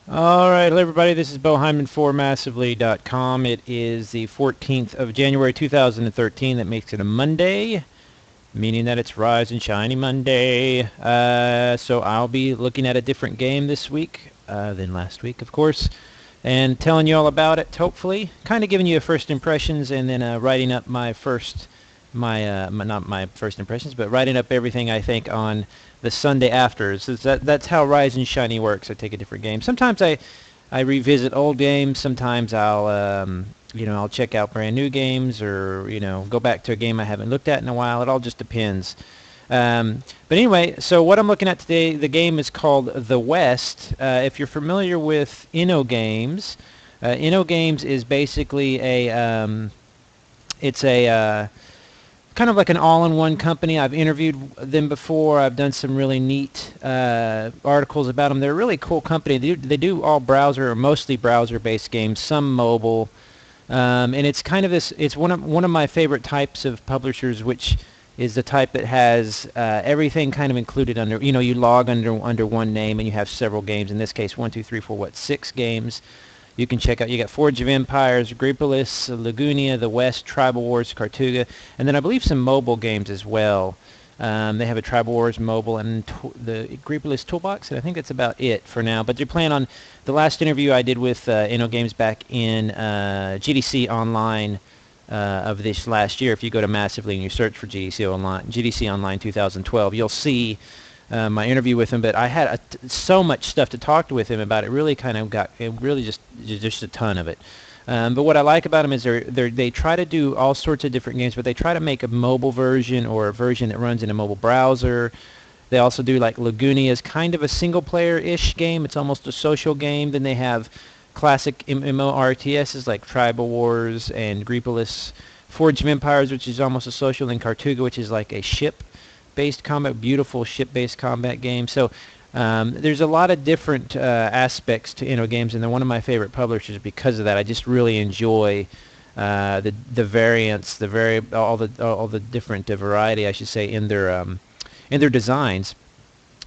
Alright, hello everybody, this is beau-hindman for massively.com. It is the 14th of January 2013. That makes it a Monday, meaning that it's Rise and Shiny Monday. So I'll be looking at a different game this week than last week, of course, and telling you all about it, hopefully. Kind of giving you a first impressions and then writing up not my first impressions, but writing up everything I think on the Sunday after. So that's how Rise and Shiny works. I take a different game. Sometimes I revisit old games. Sometimes I'll check out brand new games, or go back to a game I haven't looked at in a while. It all just depends. But anyway, so what I'm looking at today, the game is called The West. If you're familiar with Innogames, Innogames is basically it's a kind of like an all-in-one company. I've interviewed them before. I've done some really neat articles about them. They're a really cool company. They do all browser, or mostly browser-based games, some mobile, and it's kind of this. It's one of my favorite types of publishers, which is the type that has everything kind of included under. You log under one name, and you have several games. In this case, 1, 2, 3, 4, 6 games. You can check out, you got Forge of Empires, Agripolis, Lagunia, The West, Tribal Wars, Cartuga, and then I believe some mobile games as well. They have a Tribal Wars mobile and the Agripolis Toolbox, and I think that's about it for now. But they're planning on, the last interview I did with Innogames back in GDC Online of this last year. If you go to Massively and you search for GDC Online 2012, you'll see my interview with him. But I had so much stuff to talk with him about. It really kind of got just a ton of it. But what I like about them is they try to do all sorts of different games, but they try to make a mobile version, or a version that runs in a mobile browser. They also do, like, Lagunia is kind of a single-player-ish game. It's almost a social game. Then they have classic MMO RTSs like Tribal Wars and Agripolis, Forge of Empires, which is almost a social, and Cartuga, which is like a ship-based combat, beautiful ship-based combat game. So there's a lot of different aspects to Innogames, and they're one of my favorite publishers because of that. I just really enjoy the variants, all the different variety, I should say, in their designs.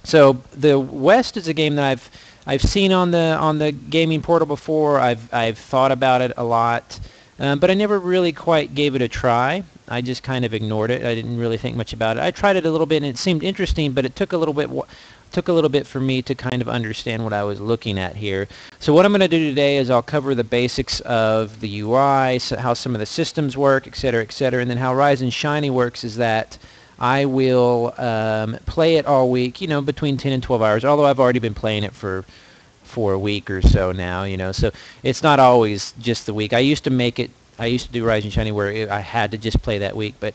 So the West is a game that I've seen on the gaming portal before. I've thought about it a lot, but I never really quite gave it a try. I just kind of ignored it. I didn't really think much about it. I tried it a little bit, and it seemed interesting, but it took a little bit for me to kind of understand what I was looking at here. So what I'm going to do today is I'll cover the basics of the UI, so how some of the systems work, etc., etc., and then how Rise and Shiny works is that I will play it all week, between 10 and 12 hours, although I've already been playing it for a week or so now, so it's not always just the week. I used to do Rise and Shiny where I had to just play that week, but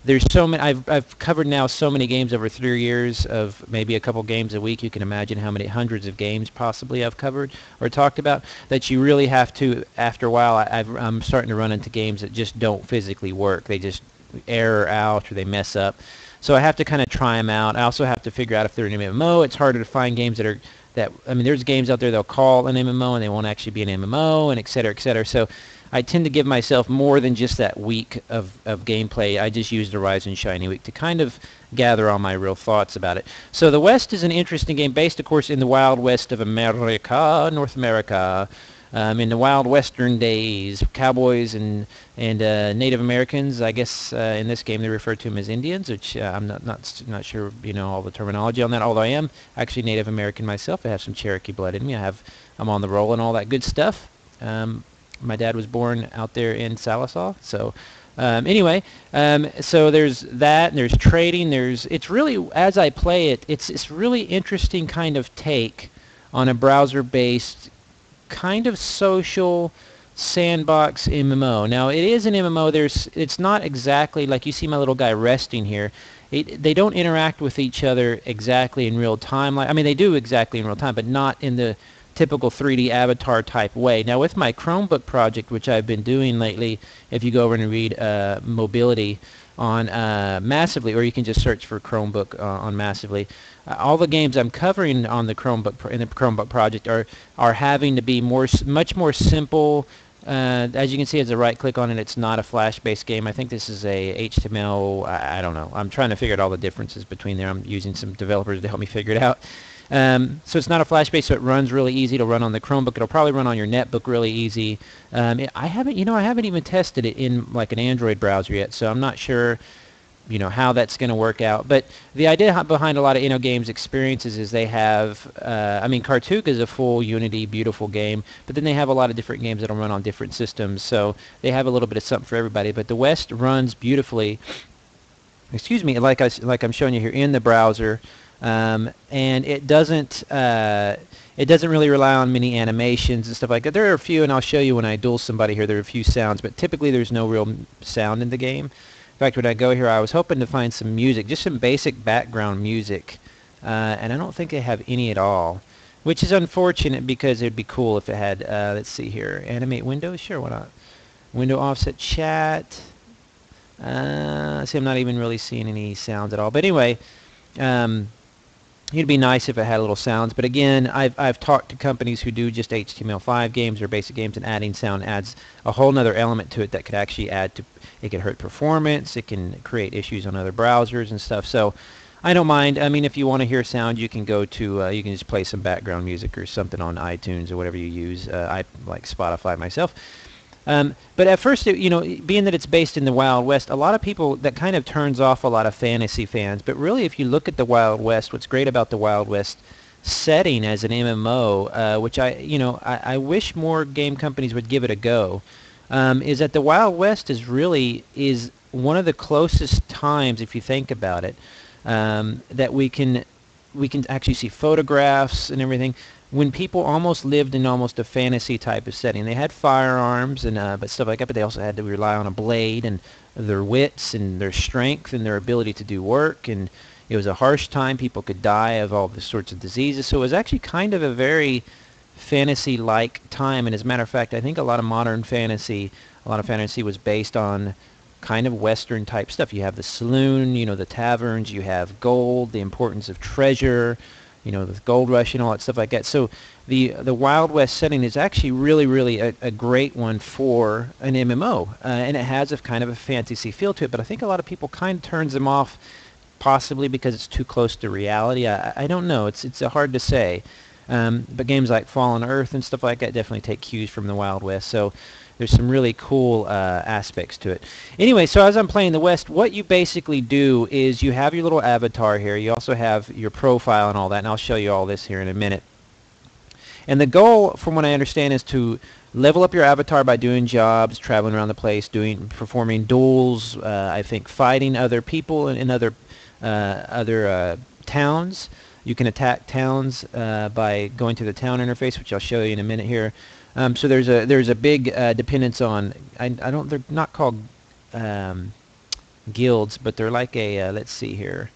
there's so many. I've covered now so many games over 3 years of maybe a couple games a week. You can imagine how many hundreds of games possibly I've covered or talked about, that you really have to, after a while, I'm starting to run into games that just don't physically work. They just error out or they mess up. So I have to kind of try them out. I also have to figure out if they're an MMO. It's harder to find games there's games out there they'll call an MMO and they won't actually be an MMO, and et cetera, et cetera. So I tend to give myself more than just that week of gameplay. I just use the Rise and Shiny week to kind of gather all my real thoughts about it. So the West is an interesting game based, of course, in the Wild West of America, North America. In the Wild Western days, cowboys and Native Americans. I guess in this game they refer to them as Indians, which I'm not sure all the terminology on that. Although I am actually Native American myself, I have some Cherokee blood in me. I'm on the roll and all that good stuff. My dad was born out there in Salisaw, so. Anyway, so there's that, and there's trading. It's really, as I play it, it's really interesting kind of take on a browser-based kind of social sandbox MMO. Now it is an MMO. It's not exactly like you see my little guy resting here. They don't interact with each other exactly in real time. They do exactly in real time, but not in the typical 3D avatar type way. Now with my Chromebook project, which I've been doing lately, if you go over and read mobility on Massively, or you can just search for Chromebook on Massively. All the games I'm covering on the Chromebook in the Chromebook project are having to be much more simple. As you can see, as I right-click on it, it's not a Flash-based game. I think this is a HTML. I don't know. I'm trying to figure out all the differences between there. I'm using some developers to help me figure it out. So it's not a flash base, so it runs really easy to run on the Chromebook. It'll probably run on your netbook really easy. I haven't, I haven't even tested it in like an Android browser yet, so I'm not sure, how that's going to work out. But the idea behind a lot of Innogames experiences is they have, Kartuk is a full Unity, beautiful game, but then they have a lot of different games that'll run on different systems, so they have a little bit of something for everybody. But the West runs beautifully, like I'm showing you here in the browser, and it doesn't really rely on many animations and stuff like that. There are a few, and I'll show you when I duel somebody here. There are a few sounds, but typically there's no real sound in the game. In fact, when I go here, I was hoping to find some music, just some basic background music, and I don't think they have any at all, which is unfortunate because it'd be cool if it had. Let's see here, animate windows. Sure, why not? Window offset chat. See, I'm not even really seeing any sounds at all. But anyway, it'd be nice if it had little sounds. But again, I've talked to companies who do just HTML5 games or basic games, and adding sound adds a whole nother element to it that could actually add to. It can hurt performance. It can create issues on other browsers and stuff. So I don't mind. I mean, if you want to hear sound, you can go to you can just play some background music or something on iTunes or whatever you use. I like Spotify myself. But at first, being that it's based in the Wild West, a lot of people, that kind of turns off a lot of fantasy fans. But really, if you look at the Wild West, what's great about the Wild West setting as an MMO, which I wish more game companies would give it a go, is that the Wild West is one of the closest times, if you think about it, that we can actually see photographs and everything, when people almost lived in almost a fantasy type of setting. They had firearms and but stuff like that, but they also had to rely on a blade and their wits and their strength and their ability to do work. And it was a harsh time. People could die of all the sorts of diseases. So it was actually kind of a very fantasy-like time. And as a matter of fact, I think a lot of fantasy was based on kind of Western type stuff. You have the saloon, the taverns, you have gold, the importance of treasure, the gold rush and all that stuff like that. So the Wild West setting is actually really, really a great one for an MMO, and it has a kind of a fantasy feel to it. But I think a lot of people kind of turns them off, possibly because it's too close to reality. I don't know. It's hard to say. But games like Fallen Earth and stuff like that definitely take cues from the Wild West. So there's some really cool aspects to it. Anyway, so as I'm playing the West, what you basically do is you have your little avatar here. You also have your profile and all that, and I'll show you all this here in a minute. And the goal, from what I understand, is to level up your avatar by doing jobs, traveling around the place, performing duels, I think fighting other people in other towns. You can attack towns by going to the town interface, which I'll show you in a minute here. So there's a big dependence on, they're not called guilds, but they're like a let's see here,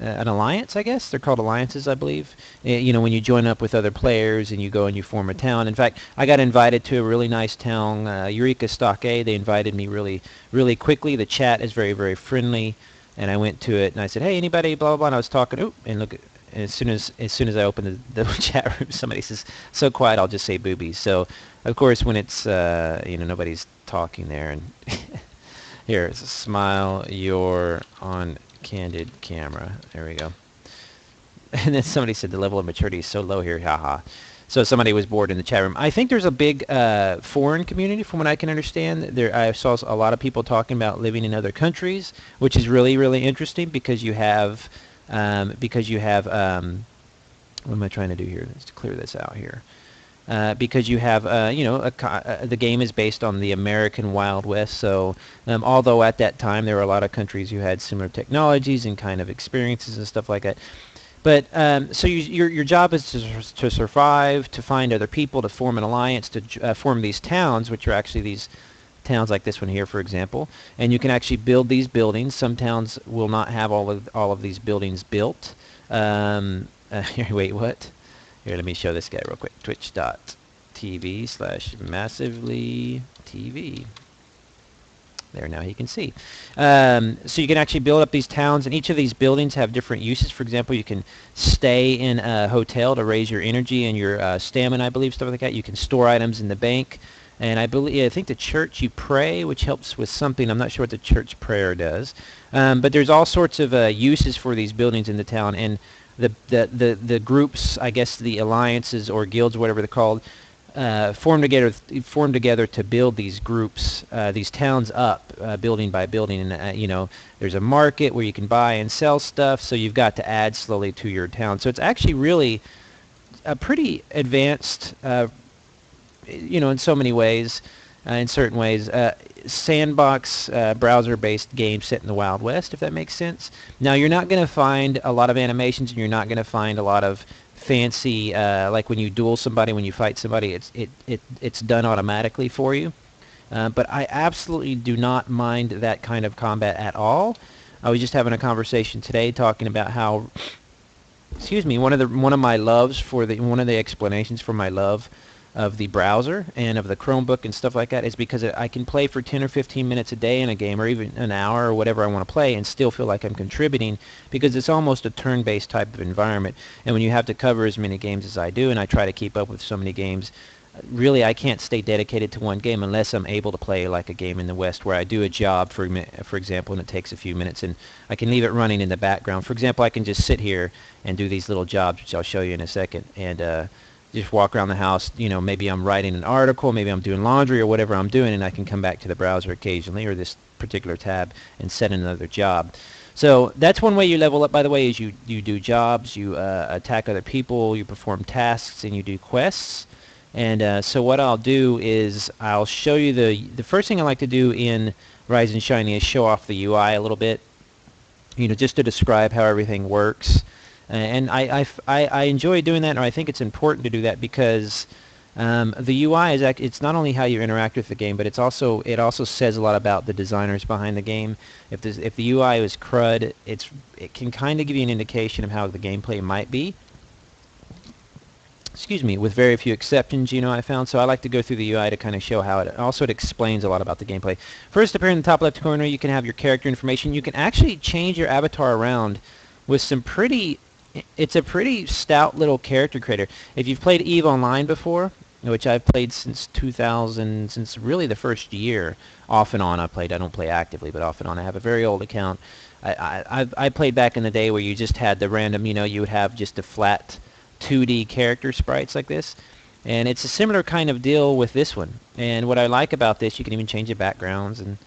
an alliance, I guess. They're called alliances, I believe. When you join up with other players and you go and you form a town. In fact, I got invited to a really nice town, Eureka Stockade. They invited me really, really quickly. The chat is very, very friendly, and I went to it and I said, "Hey, anybody?" Blah blah blah. And I was talking. And look. And as soon as I open the chat room, somebody says, "So quiet, I'll just say boobies." So, of course, when it's nobody's talking there, and here it's a smile. You're on candid camera. There we go. And then somebody said the level of maturity is so low here. Haha. So somebody was bored in the chat room. I think there's a big foreign community, from what I can understand. I saw a lot of people talking about living in other countries, which is really, really interesting because you have. What am I trying to do here? Let's clear this out here. Because you have, the game is based on the American Wild West. So, although at that time there were a lot of countries who had similar technologies and kind of experiences and stuff like that. But so your job is to survive, to find other people, to form an alliance, to form these towns, which are actually these towns like this one here, for example, and you can actually build these buildings. Some towns will not have all of these buildings built. Here, wait, what? Here, let me show this guy real quick. Twitch.tv/massivelytv. There, now you can see. So you can actually build up these towns, and each of these buildings have different uses. For example, you can stay in a hotel to raise your energy and your stamina, I believe, stuff like that. You can store items in the bank. And I think the church you pray, which helps with something. I'm not sure what the church prayer does. But there's all sorts of uses for these buildings in the town. And the groups, I guess the alliances or guilds, whatever they're called, form together to build these groups, these towns up, building by building. And you know, there's a market where you can buy and sell stuff, so you've got to add slowly to your town. So it's actually really a pretty advanced, you know, in so many ways, in certain ways, sandbox browser-based game set in the Wild West, if that makes sense. Now, you're not going to find a lot of animations, and you're not going to find a lot of fancy, like when you duel somebody, when you fight somebody, it's done automatically for you. But I absolutely do not mind that kind of combat at all. I was just having a conversation today talking about how, excuse me, one of my loves for one of the explanations for my love of the browser and of the Chromebook and stuff like that is because I can play for 10 or 15 minutes a day in a game, or even an hour or whatever I want to play, and still feel like I'm contributing, because it's almost a turn-based type of environment. And when you have to cover as many games as I do, and I try to keep up with so many games, really I can't stay dedicated to one game unless I'm able to play like a game in the West where I do a job, for example, and it takes a few minutes, and I can leave it running in the background. For example, I can just sit here and do these little jobs, which I'll show you in a second, and just walk around the house. You know, maybe I'm writing an article, maybe I'm doing laundry or whatever I'm doing, and I can come back to the browser occasionally, or this particular tab, and set another job. So that's one way you level up, by the way, is you do jobs, you attack other people, you perform tasks, and you do quests. And so what I'll do is I'll show you the first thing I like to do in Rise and Shiny is show off the UI a little bit, you know, just to describe how everything works. And I enjoy doing that, or I think it's important to do that, because the UI it's not only how you interact with the game, but it also says a lot about the designers behind the game. If the UI is crud, it can kind of give you an indication of how the gameplay might be. Excuse me, with very few exceptions, you know, I found. So I like to go through the UI to kind of show how it also explains a lot about the gameplay. First, up here in the top left corner, you can have your character information. You can actually change your avatar around with some pretty. It's a pretty stout little character creator. If you've played EVE Online before, which I've played since 2000, since really the first year, off and on I've played. I don't play actively, but off and on. I have a very old account. I played back in the day where you just had the random, you know, you would have just a flat 2D character sprites like this. And it's a similar kind of deal with this one. And what I like about this, you can even change the backgrounds and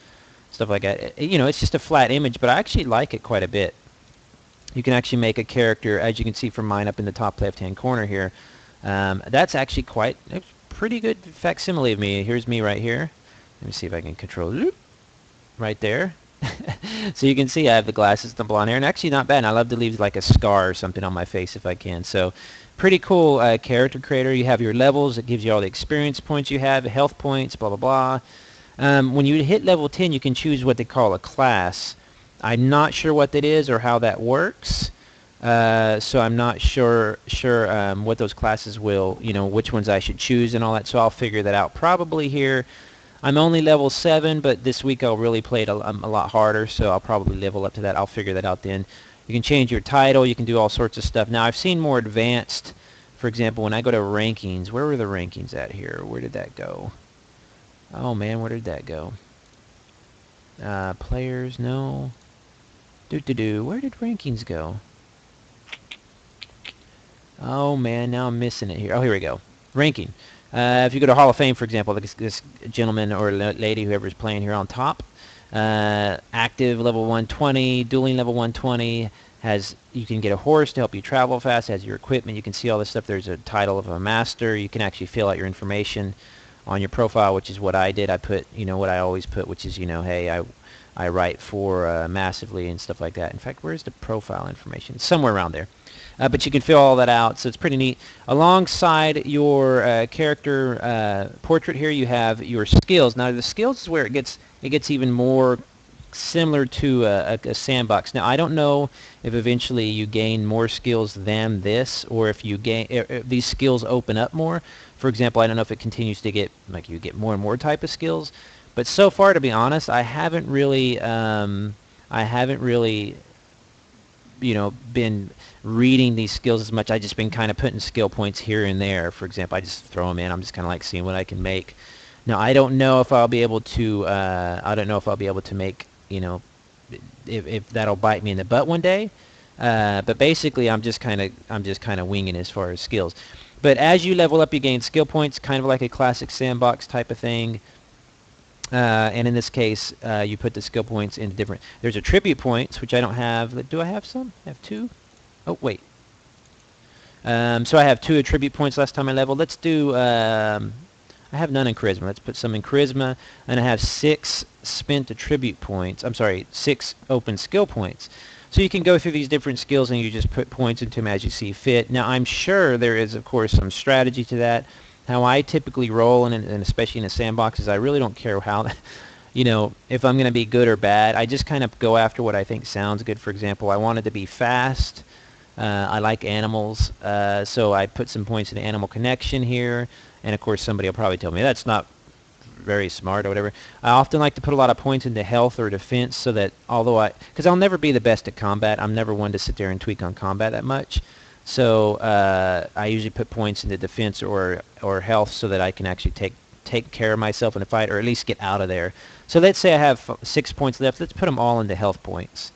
stuff like that. You know, it's just a flat image, but I actually like it quite a bit. You can actually make a character, as you can see from mine up in the top left-hand corner here. That's actually quite a pretty good facsimile of me. Here's me right here. Let me see if I can control it. Right there. So you can see I have the glasses, the blonde hair, and actually not bad. And I love to leave like a scar or something on my face if I can. So pretty cool character creator. You have your levels. It gives you all the experience points you have, health points, blah, blah, blah. When you hit level 10, you can choose what they call a class. I'm not sure what that is or how that works, so I'm not sure what those classes will, you know, which ones I should choose and all that, so I'll figure that out probably here. I'm only level 7, but this week I'll really play it a lot harder, so I'll probably level up to that. I'll figure that out then. You can change your title, you can do all sorts of stuff. Now, I've seen more advanced, for example, when I go to rankings, where were the rankings at here? Where did that go? Oh man, where did that go? Players, no. Where did rankings go? Oh man, now I'm missing it here. Oh, here we go. Ranking. If you go to Hall of Fame, for example, this gentleman or lady, whoever's playing here on top, active level 120, dueling level 120, you can get a horse to help you travel fast, has your equipment, you can see all this stuff. There's a title of a master. You can actually fill out your information on your profile, which is what I did. I put, you know, what I always put, which is, you know, hey, I write for Massively and stuff like that. In fact, where's the profile information? It's somewhere around there. But you can fill all that out, so it's pretty neat. Alongside your character portrait here, you have your skills. Now, the skills is where it gets even more similar to a sandbox. Now, I don't know if eventually you gain more skills than this, or if you gain if these skills open up more. For example, I don't know if it continues to get, like, you get more and more type of skills. But so far, to be honest, I haven't really, you know, been reading these skills as much. I just been kind of putting skill points here and there. For example, I just throw them in. I'm just kind of like seeing what I can make. Now, I don't know if I'll be able to. I don't know if I'll be able to make, you know, if that'll bite me in the butt one day. But basically, I'm just kind of winging as far as skills. But as you level up, you gain skill points, kind of like a classic sandbox type of thing. And in this case, you put the skill points into different. There's attribute points, which I don't have. Do I have some? I have 2. Oh wait. So I have 2 attribute points last time I leveled. Let's do. I have none in charisma. Let's put some in charisma, and I have 6 spent attribute points. I'm sorry, 6 open skill points. So you can go through these different skills and you just put points into them as you see fit. Now I'm sure there is, of course, some strategy to that. How I typically roll, and especially in a sandbox, is I really don't care how, if I'm going to be good or bad. I just kind of go after what I think sounds good. For example, I want it to be fast. I like animals, so I put some points in the animal connection here. And of course, somebody will probably tell me that's not very smart or whatever. I often like to put a lot of points into health or defense, so that because I'll never be the best at combat. I'm never one to sit there and tweak on combat that much. So I usually put points into defense or health so that I can actually take care of myself in a fight, or at least get out of there. So let's say I have 6 points left. Let's put them all into health points.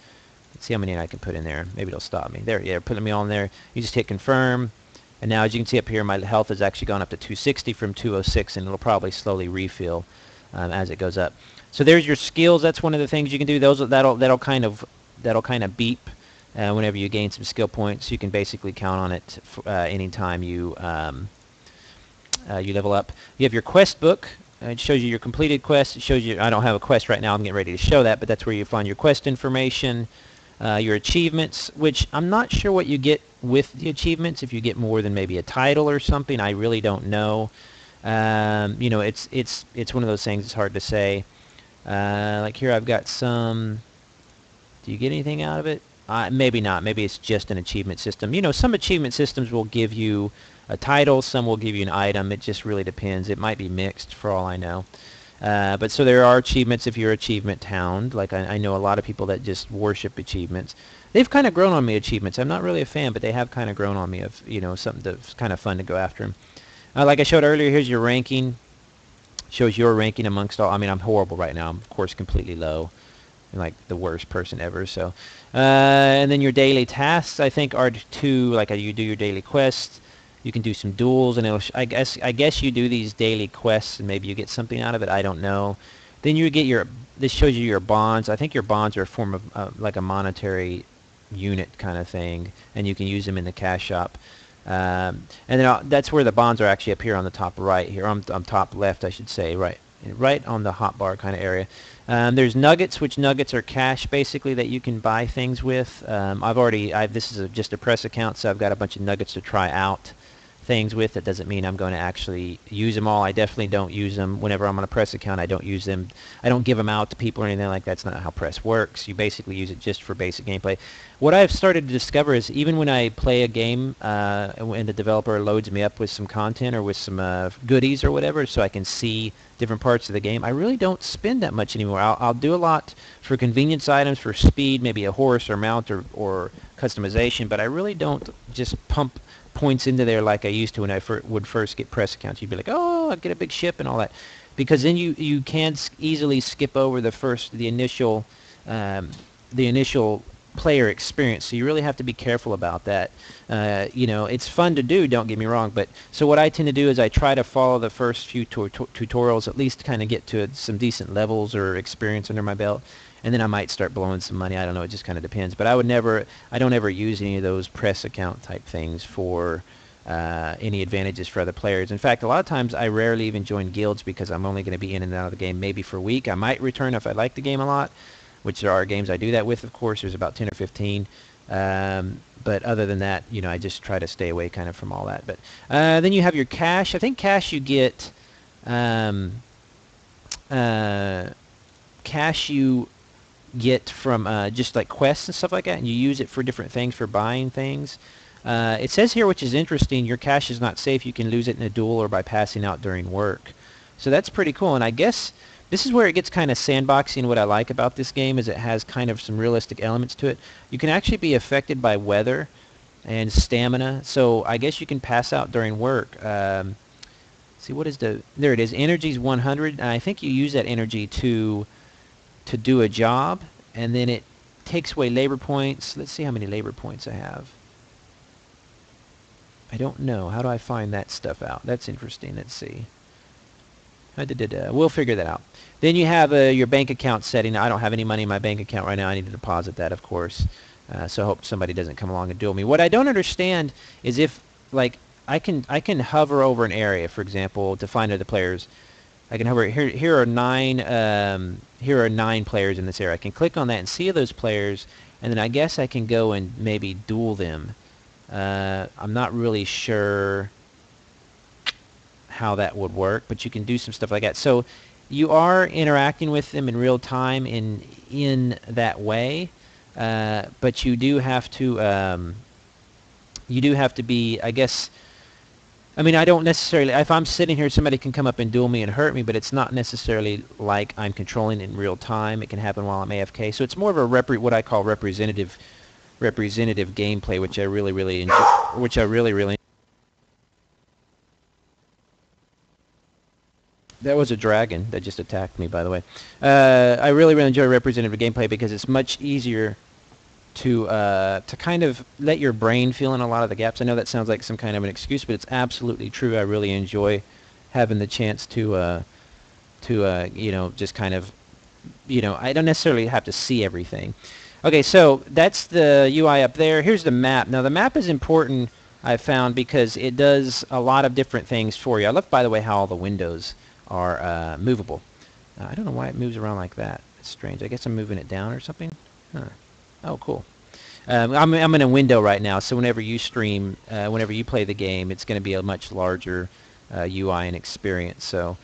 Let's see how many I can put in there. Maybe it'll stop me. There, yeah, putting me all in there. You just hit confirm. And now, as you can see up here, my health has actually gone up to 260 from 206, and it'll probably slowly refill as it goes up. So there's your skills. That's one of the things you can do. That'll kind of beep whenever you gain some skill points. You can basically count on it anytime you level up. You have your quest book. It shows you your completed quest. It shows you. I don't have a quest right now. I'm getting ready to show that, but that's where you find your quest information. Your achievements, which I'm not sure what you get with the achievements. If you get more than maybe a title or something, I really don't know. It's one of those things. It's hard to say. Like here, I've got some. Do you get anything out of it? Maybe not. Maybe it's just an achievement system. Some achievement systems will give you a title. Some will give you an item. It just really depends. It might be mixed for all I know. But so there are achievements if you're achievement hound. Like I know a lot of people that just worship achievements. They've kind of grown on me, achievements. I'm not really a fan, but they have kind of grown on me of, something that's kind of fun to go after them. Like I showed earlier, here's your ranking. Shows your ranking amongst all. I mean, I'm horrible right now. I'm, of course, completely low. I'm like the worst person ever. So, and then your daily tasks, I think, are like you do your daily quests. You can do some duels, and I guess you do these daily quests, and maybe you get something out of it. I don't know. Then you get this shows you your bonds. I think your bonds are a form of like a monetary unit kind of thing, and you can use them in the cash shop. And then that's where the bonds are actually up here on the top right here, on top left, I should say, right on the hotbar kind of area. There's nuggets, which nuggets are cash basically that you can buy things with. This is just a press account, so I've got a bunch of nuggets to try out things with. That doesn't mean I'm going to actually use them all. I definitely don't use them whenever I'm on a press account. I don't use them. I don't give them out to people or anything like that. That's not how press works. You basically use it just for basic gameplay. What I've started to discover is even when I play a game and the developer loads me up with some content or with some goodies or whatever, so I can see different parts of the game, I really don't spend that much anymore. I'll do a lot for convenience items, for speed, maybe a horse or mount or customization, but I really don't just pump points into there like I used to when I would first get press accounts. You'd be like, oh, I'll get a big ship and all that, because then you can easily skip over the initial player experience. So you really have to be careful about that. It's fun to do, don't get me wrong, but so what I tend to do is I try to follow the first few tutorials, at least to kind of get to some decent levels or experience under my belt. And then I might start blowing some money. I don't know. It just kind of depends. But I don't ever use any of those press account type things for any advantages for other players. In fact, a lot of times I rarely even join guilds because I'm only going to be in and out of the game maybe for a week. I might return if I like the game a lot, which there are games I do that with, of course. There's about 10 or 15. But other than that, I just try to stay away kind of from all that. But then you have your cash. I think cash you get from just like quests and stuff like that, and you use it for different things, for buying things. It says here, which is interesting, your cash is not safe. You can lose it in a duel or by passing out during work. So that's pretty cool, and I guess this is where it gets kind of sandboxy. What I like about this game is it has kind of some realistic elements to it. You can actually be affected by weather and stamina, so I guess you can pass out during work. See, what is there it is, energy's 100, and I think you use that energy to do a job, and then it takes away labor points. Let's see how many labor points I have. I don't know. How do I find that stuff out? That's interesting. Let's see. We'll figure that out. Then you have your bank account setting. I don't have any money in my bank account right now. I need to deposit that, of course. So I hope somebody doesn't come along and duel me. What I don't understand is if, like, I can hover over an area, for example, to find other players. I can hover here. Here are 9 players in this area. I can click on that and see those players, and then I guess I can go and maybe duel them. I'm not really sure how that would work, but you can do some stuff like that. So you are interacting with them in real time in that way, but you do have to be, I guess. I mean, I don't necessarily. If I'm sitting here, somebody can come up and duel me and hurt me, but it's not necessarily like I'm controlling in real time. It can happen while I'm AFK. So it's more of a what I call representative gameplay, which I really enjoy. Which I really. That was a dragon that just attacked me, by the way. I really enjoy representative gameplay because it's much easier to kind of let your brain fill in a lot of the gaps. I know that sounds like some kind of an excuse, but it's absolutely true. I really enjoy having the chance to just kind of, I don't necessarily have to see everything. Okay, so that's the UI up there. Here's the map. Now the map is important, I've found, because it does a lot of different things for you. I love, by the way, how all the windows are movable. I don't know why it moves around like that. It's strange. I guess I'm moving it down or something. Huh. Oh, cool. I'm in a window right now, so whenever you stream, whenever you play the game, it's going to be a much larger UI and experience. So,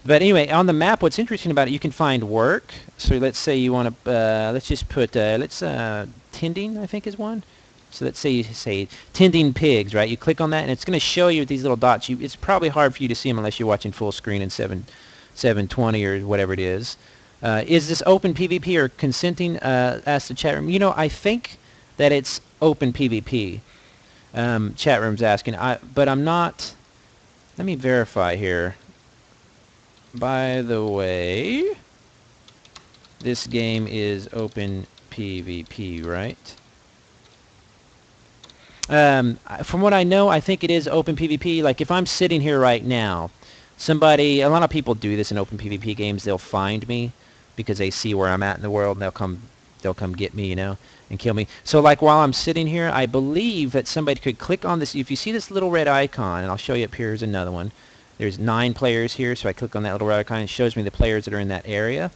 but anyway, on the map, what's interesting about it, you can find work. So let's say you want to, let's just put, tending, I think is one. So let's say you say tending pigs, right? You click on that, and it's going to show you these little dots. It's probably hard for you to see them unless you're watching full screen in 720 or whatever it is. Is this open PvP or consenting? Asked the chat room. I think that it's open PvP. Chat room's asking. But I'm not. Let me verify here. By the way, this game is open PvP, right? From what I know, I think it is open PvP. Like if I'm sitting here right now, a lot of people do this in open PvP games. They'll find me because they see where I'm at in the world, and they'll come get me, and kill me. So like while I'm sitting here, I believe that somebody could click on this. If you see this little red icon, and I'll show you up here, here's another one. There's 9 players here, so I click on that little red icon. It shows me the players that are in that area,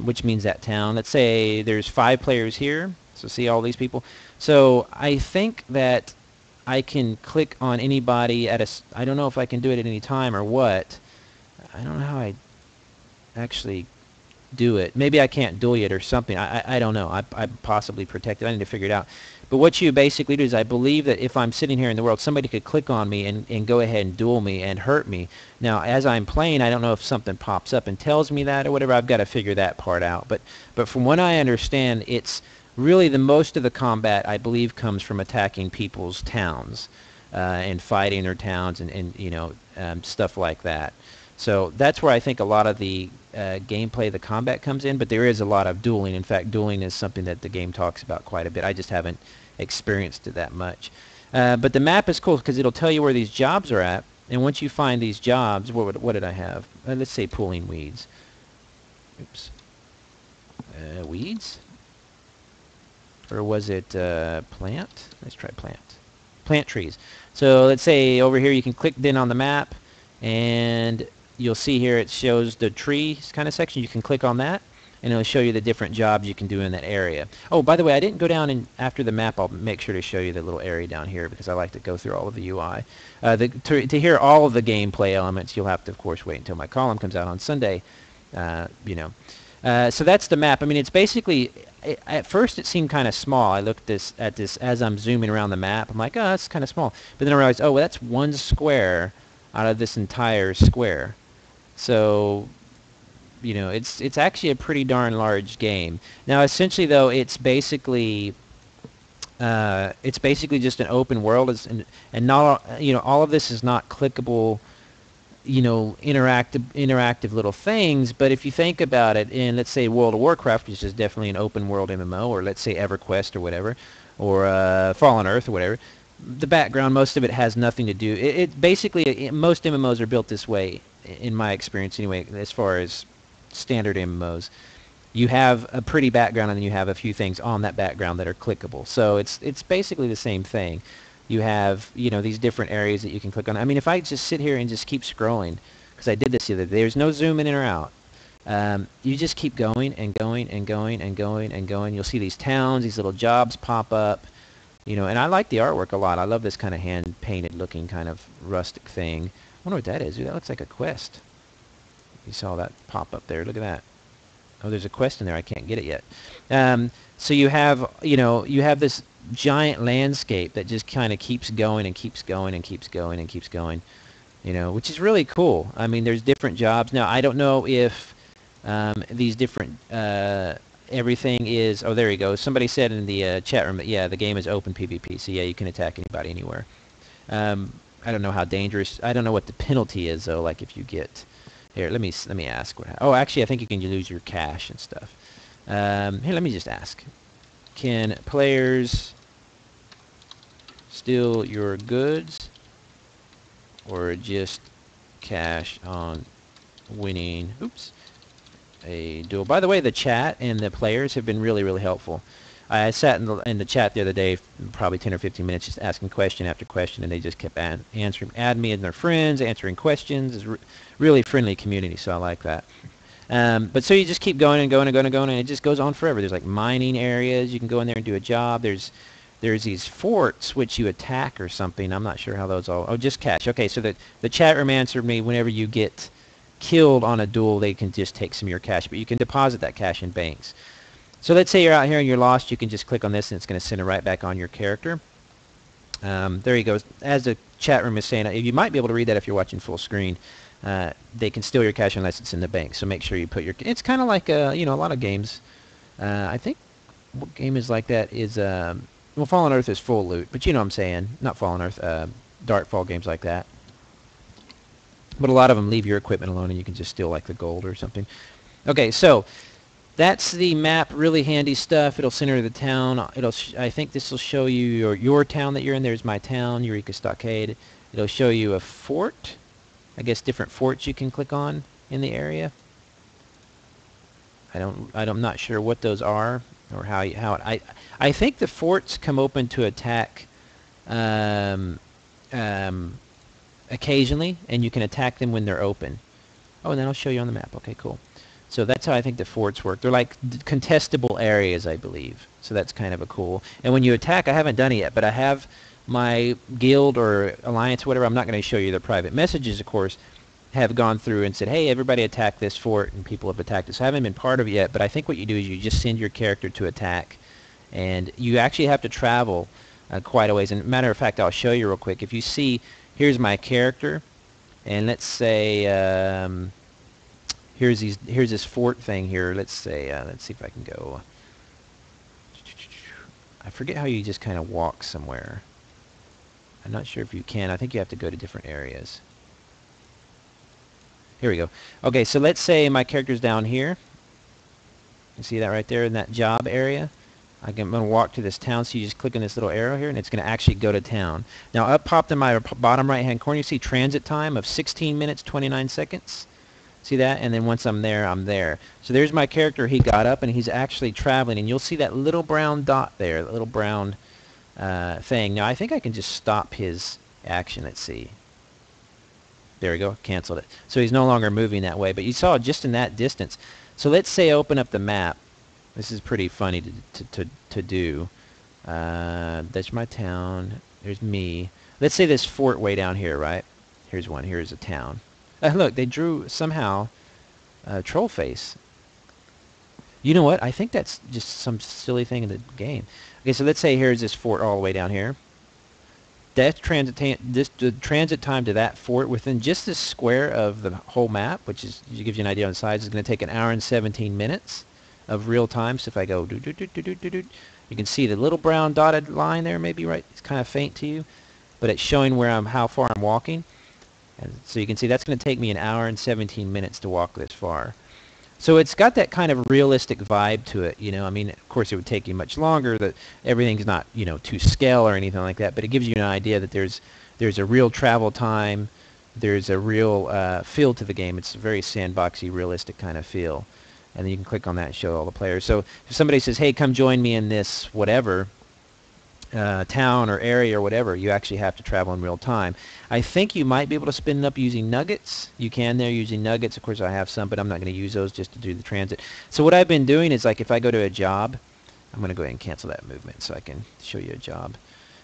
which means that town. Let's say there's 5 players here, so see all these people. So I think that I can click on anybody I don't know if I can do it at any time or what. I don't know how I actually do it. Maybe I can't duel yet or something. I don't know. I'm possibly protected. I need to figure it out. But what you basically do is I believe that if I'm sitting here in the world, somebody could click on me and go ahead and duel me and hurt me. Now, as I'm playing, I don't know if something pops up and tells me that or whatever. I've got to figure that part out. But from what I understand, it's really the most of the combat, I believe, comes from attacking people's towns and fighting their towns and stuff like that. So that's where I think a lot of the gameplay, the combat comes in, but there is a lot of dueling. In fact, dueling is something that the game talks about quite a bit. I just haven't experienced it that much. But the map is cool because it'll tell you where these jobs are at, and once you find these jobs, what did I have? Let's say pulling weeds. Oops. Weeds? Or was it plant? Let's try plant. Plant trees. So let's say over here you can click then on the map, and you'll see here it shows the trees kind of section. You can click on that, and it'll show you the different jobs you can do in that area. Oh, by the way, I didn't go down and after the map. I'll make sure to show you the little area down here because I like to go through all of the UI. To hear all of the gameplay elements, you'll have to, of course, wait until my column comes out on Sunday. So that's the map. I mean, it's basically. At first it seemed kind of small. I looked at this as I'm zooming around the map. I'm like, oh, that's kind of small. But then I realized, oh, well, that's one square out of this entire square. So, it's actually a pretty darn large game. Now, essentially, though, it's basically just an open world, and not all of this is not clickable you know, interactive little things. But if you think about it, in let's say World of Warcraft, which is definitely an open world MMO, or let's say EverQuest or whatever, or Fallen Earth or whatever, the background, most of it has nothing to do. It basically, most MMOs are built this way, in my experience anyway, as far as standard MMOs. You have a pretty background, and then you have a few things on that background that are clickable. So it's basically the same thing. You have, you know, these different areas that you can click on. I mean, if I just sit here and just keep scrolling, because I did this the other day, there's no zooming in or out. You just keep going and going and going and going and going. You'll see these towns, these little jobs pop up, you know, and I like the artwork a lot. I love this kind of hand-painted looking kind of rustic thing. I wonder what that is. Ooh, that looks like a quest. You saw that pop up there. Look at that. Oh, there's a quest in there. I can't get it yet. So you have, you know, you have this giant landscape that just kind of keeps going and keeps going and keeps going and keeps going, you know, which is really cool. I mean, there's different jobs. Now, I don't know if these different, everything is, oh, there you go. Somebody said in the chat room that, yeah, the game is open PvP. So, yeah, you can attack anybody anywhere. I don't know how dangerous, I don't know what the penalty is, though, like if you get... Here, let me ask. Oh, actually, I think you can lose your cash and stuff. Here, let me just ask. Can players steal your goods, or just cash on winning? Oops. A duel. By the way, the chat and the players have been really, really helpful. I sat in the chat the other day, probably 10 or 15 minutes, just asking question after question, and they just kept answering, adding me and their friends, answering questions. It's really friendly community, so I like that. But so you just keep going and going and going and going, and it just goes on forever. There's like mining areas. You can go in there and do a job. There's these forts which you attack or something. I'm not sure how those all... Oh, just cash. Okay, so the chat room answered me, whenever you get killed on a duel, they can just take some of your cash, but you can deposit that cash in banks. So let's say you're out here and you're lost. You can just click on this, and it's going to send it right back on your character. There you go. As the chat room is saying, you might be able to read that if you're watching full screen. They can steal your cash unless it's in the bank. So make sure you put your... It's kind of like, you know, a lot of games. I think what game is like that is... well, Fallen Earth is full loot, but you know what I'm saying. Not Fallen Earth. Darkfall, games like that. But a lot of them leave your equipment alone, and you can just steal like the gold or something. Okay, so... That's the map, really handy stuff. It'll center the town. I think this will show you your town that you're in. There's my town, Eureka Stockade. It'll show you a fort. I guess different forts you can click on in the area. I'm not sure what those are or I think the forts come open to attack occasionally, and you can attack them when they're open. Oh, and then I'll show you on the map. Okay, cool. So that's how I think the forts work. They're like contestable areas, I believe. So that's kind of a cool. And when you attack, I haven't done it yet, but I have my guild or alliance, whatever. I'm not going to show you the private messages, of course, have gone through and said, hey, everybody attack this fort, and people have attacked it. So I haven't been part of it yet, but I think what you do is you just send your character to attack, and you actually have to travel quite a ways. And matter of fact, I'll show you real quick. If you see, here's my character, and let's say... here's this fort thing here. Let's say, let's see if I can go. I forget how you just kind of walk somewhere. I'm not sure if you can. I think you have to go to different areas. Here we go. Okay, so let's say my character's down here. You see that right there in that job area? I'm going to walk to this town, so you just click on this little arrow here, and it's going to actually go to town. Now, up popped in my bottom right-hand corner, you see transit time of 16 minutes, 29 seconds. See that? And then once I'm there, I'm there. So there's my character. He got up, and he's actually traveling. And you'll see that little brown dot there, that little brown thing. Now, I think I can just stop his action. Let's see. There we go. Canceled it. So he's no longer moving that way. But you saw just in that distance. So let's say open up the map. This is pretty funny to do. That's my town. There's me. Let's say this fort way down here, right? Here's one. Here's a town. Look, they drew somehow a troll face. You know what? I think that's just some silly thing in the game. Okay, so let's say here's this fort all the way down here. That the transit time to that fort within just this square of the whole map, which is gives you an idea on the size, is going to take 1 hour and 17 minutes of real time. So if I go you can see the little brown dotted line there, maybe right. It's kind of faint to you, but it's showing where how far I'm walking. And so you can see that's going to take me an hour and 17 minutes to walk this far. So it's got that kind of realistic vibe to it, you know. I mean, of course, it would take you much longer. That everything's not, you know, to scale or anything like that. But it gives you an idea that there's a real travel time. There's a real feel to the game. It's a very sandboxy, realistic kind of feel. And then you can click on that and show all the players. So if somebody says, "Hey, come join me in this whatever," town or area or whatever, you actually have to travel in real time. I think you might be able to spin it up using nuggets. You can there using nuggets. Of course, I have some, but I'm not going to use those just to do the transit. So what I've been doing is, like, if I go to a job, I'm going to go ahead and cancel that movement so I can show you a job.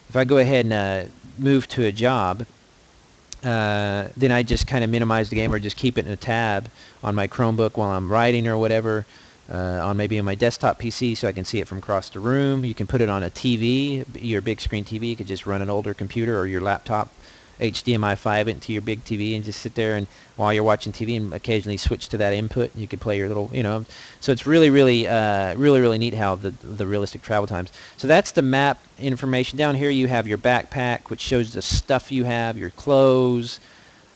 If I go ahead and move to a job, then I just kind of minimize the game or just keep it in a tab on my Chromebook while I'm writing or whatever. On maybe on my desktop PC so I can see it from across the room. You can put it on a TV, your big screen TV. You could just run an older computer or your laptop, HDMI 5 into your big TV and just sit there and while you're watching TV and occasionally switch to that input. You could play your little, you know. So it's really neat how the realistic travel times. So that's the map information. Down here you have your backpack, which shows the stuff you have, your clothes.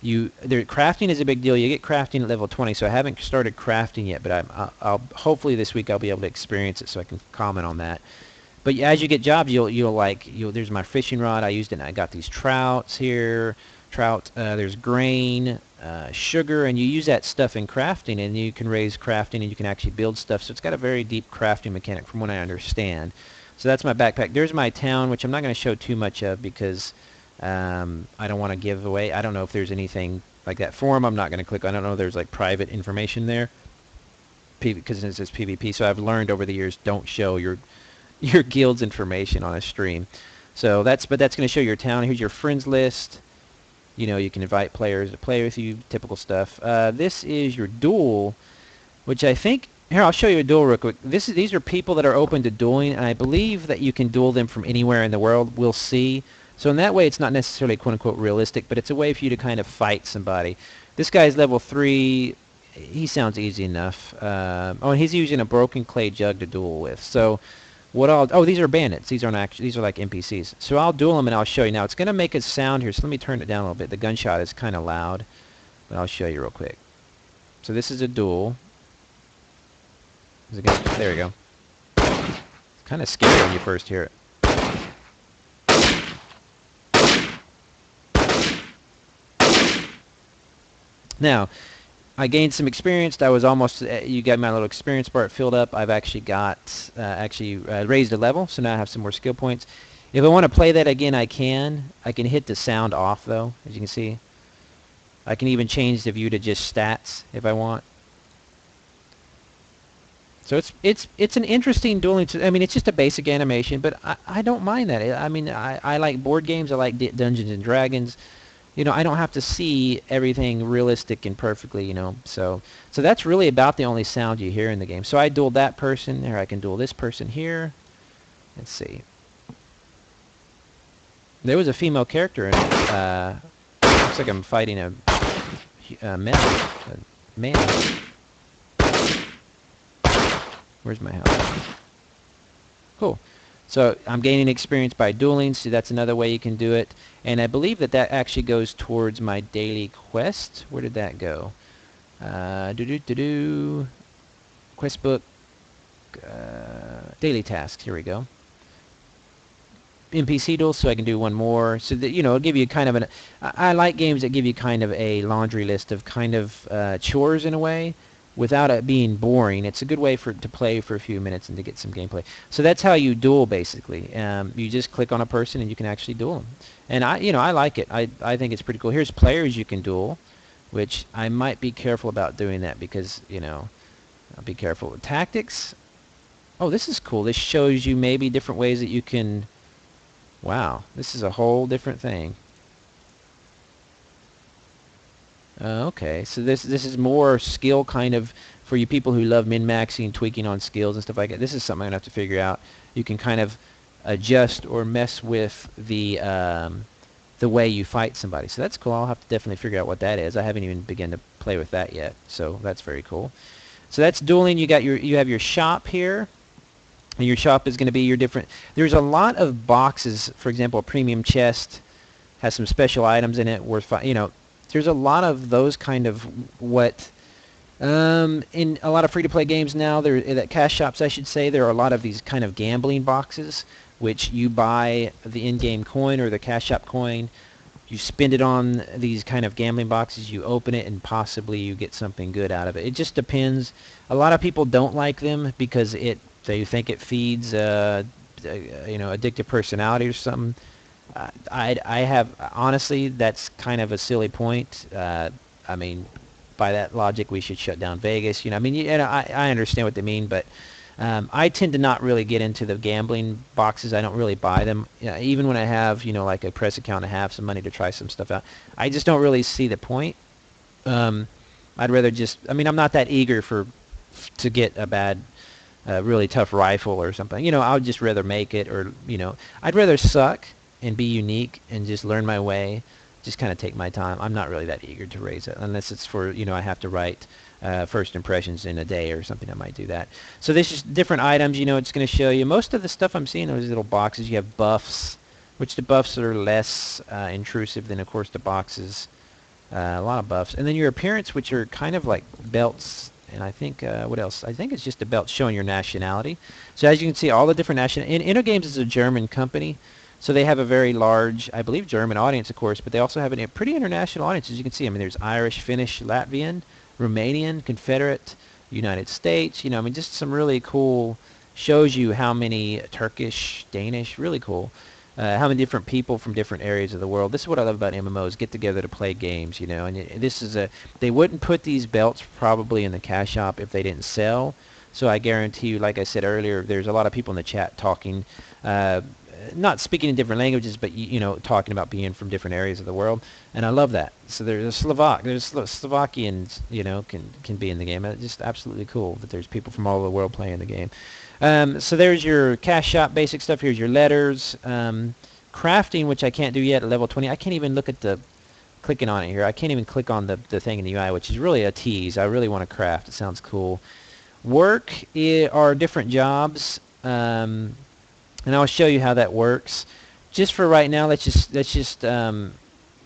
Crafting is a big deal. You get crafting at level 20, so I haven't started crafting yet, but I'll hopefully this week I'll be able to experience it so I can comment on that. But as you get jobs, there's my fishing rod. I used it and I got these trouts here. There's grain, sugar, and you use that stuff in crafting, and you can raise crafting and you can actually build stuff. So it's got a very deep crafting mechanic from what I understand. So that's my backpack. There's my town, which I'm not going to show too much of because I don't want to give away. I don't know if there's anything like that forum. I'm not going to click. I don't know if there's like private information there because it says PvP. So I've learned over the years, don't show your guild's information on a stream. So that's going to show your town. Here's your friends list. You know, you can invite players to play with you. Typical stuff. This is your duel, which I think. Here, I'll show you a duel real quick. These are people that are open to dueling, and I believe that you can duel them from anywhere in the world. We'll see. So in that way, it's not necessarily quote-unquote realistic, but it's a way for you to kind of fight somebody. This guy's level 3. He sounds easy enough. Oh, and he's using a broken clay jug to duel with. So these are bandits. These are like NPCs. So I'll duel them and I'll show you. Now, it's going to make a sound here, so let me turn it down a little bit. The gunshot is kind of loud, but I'll show you real quick. So this is a duel. There we go. It's kind of scary when you first hear it. Now, I gained some experience. I was almost, you got my little experience bar filled up. I've actually got, raised a level, so now I have some more skill points. If I want to play that again, I can. I can hit the sound off, though, as you can see. I can even change the view to just stats if I want. So it's an interesting dueling. I mean, it's just a basic animation, but I don't mind that. I mean, I like board games. I like Dungeons and Dragons. You know, I don't have to see everything realistic and perfectly, you know. So that's really about the only sound you hear in the game. So I dueled that person. Here, I can duel this person here. Let's see. There was a female character in it. Looks like I'm fighting a man. Where's my house? Cool. So I'm gaining experience by dueling, so that's another way you can do it. And I believe that actually goes towards my daily quest. Where did that go? Quest book. Daily tasks. Here we go. NPC duel, so I can do one more. So that, you know, it'll give you kind of I like games that give you kind of a laundry list of kind of chores in a way, without it being boring. It's a good way to play for a few minutes and to get some gameplay. So that's how you duel, basically. You just click on a person and you can actually duel them. And I like it. I think it's pretty cool. Here's players you can duel, which I might be careful about doing that because, you know, I'll be careful with tactics. Oh, this is cool. This shows you maybe different ways that you can. Wow, this is a whole different thing. Okay, so this is more skill kind of for you people who love min-maxing, tweaking on skills and stuff like that. This is something I'm going to have to figure out. You can kind of adjust or mess with the way you fight somebody. So that's cool. I'll have to definitely figure out what that is. I haven't even begun to play with that yet, so that's very cool. So that's dueling. You have your shop here. And your shop is going to be your different. There's a lot of boxes. For example, a premium chest has some special items in it worth, you know. there's a lot of those kind of what in a lot of free-to-play games now, there that cash shops, I should say, there are a lot of these kind of gambling boxes, which you buy the in-game coin or the cash shop coin, you spend it on these kind of gambling boxes, you open it, and possibly you get something good out of it. It just depends. A lot of people don't like them because they think it feeds addictive personality or something. I have honestly, that's kind of a silly point. I mean, by that logic, we should shut down Vegas. I mean, I understand what they mean, but I tend to not really get into the gambling boxes. I don't really buy them. Even when I have, like a press account and have some money to try some stuff out, I just don't really see the point. I'd rather just, I mean, I'm not that eager to get a bad, really tough rifle or something. I would just rather make it, or, I'd rather suck and be unique and just learn my way. Just kind of take my time. I'm not really that eager to raise it unless it's for, I have to write first impressions in a day or something. I might do that. So this is different items. It's going to show you most of the stuff I'm seeing. Those little boxes. You have buffs, which the buffs are less intrusive than, of course, the boxes. A lot of buffs, and then your appearance, which are kind of like belts. And I think what else? I think it's just a belt showing your nationality. So as you can see, all the different Innogames is a German company. So they have a very large, I believe, German audience, of course, but they also have a pretty international audience, as you can see. I mean, there's Irish, Finnish, Latvian, Romanian, Confederate, United States. I mean, just some really cool, shows you how many Turkish, Danish, really cool, how many different people from different areas of the world. This is what I love about MMOs, get together to play games, and this is they wouldn't put these belts probably in the cash shop if they didn't sell. So I guarantee you, like I said earlier, there's a lot of people in the chat talking, not speaking in different languages, but talking about being from different areas of the world, and I love that. So there's Slovakians, can be in the game. It's just absolutely cool that there's people from all over the world playing the game. So there's your cash shop basic stuff. Here's your letters, crafting, which I can't do yet at level 20. I can't even look at clicking on it here. I can't even click on the thing in the UI, which is really a tease. I really want to craft. It sounds cool. Work are different jobs. And I'll show you how that works. Just for right now, let's just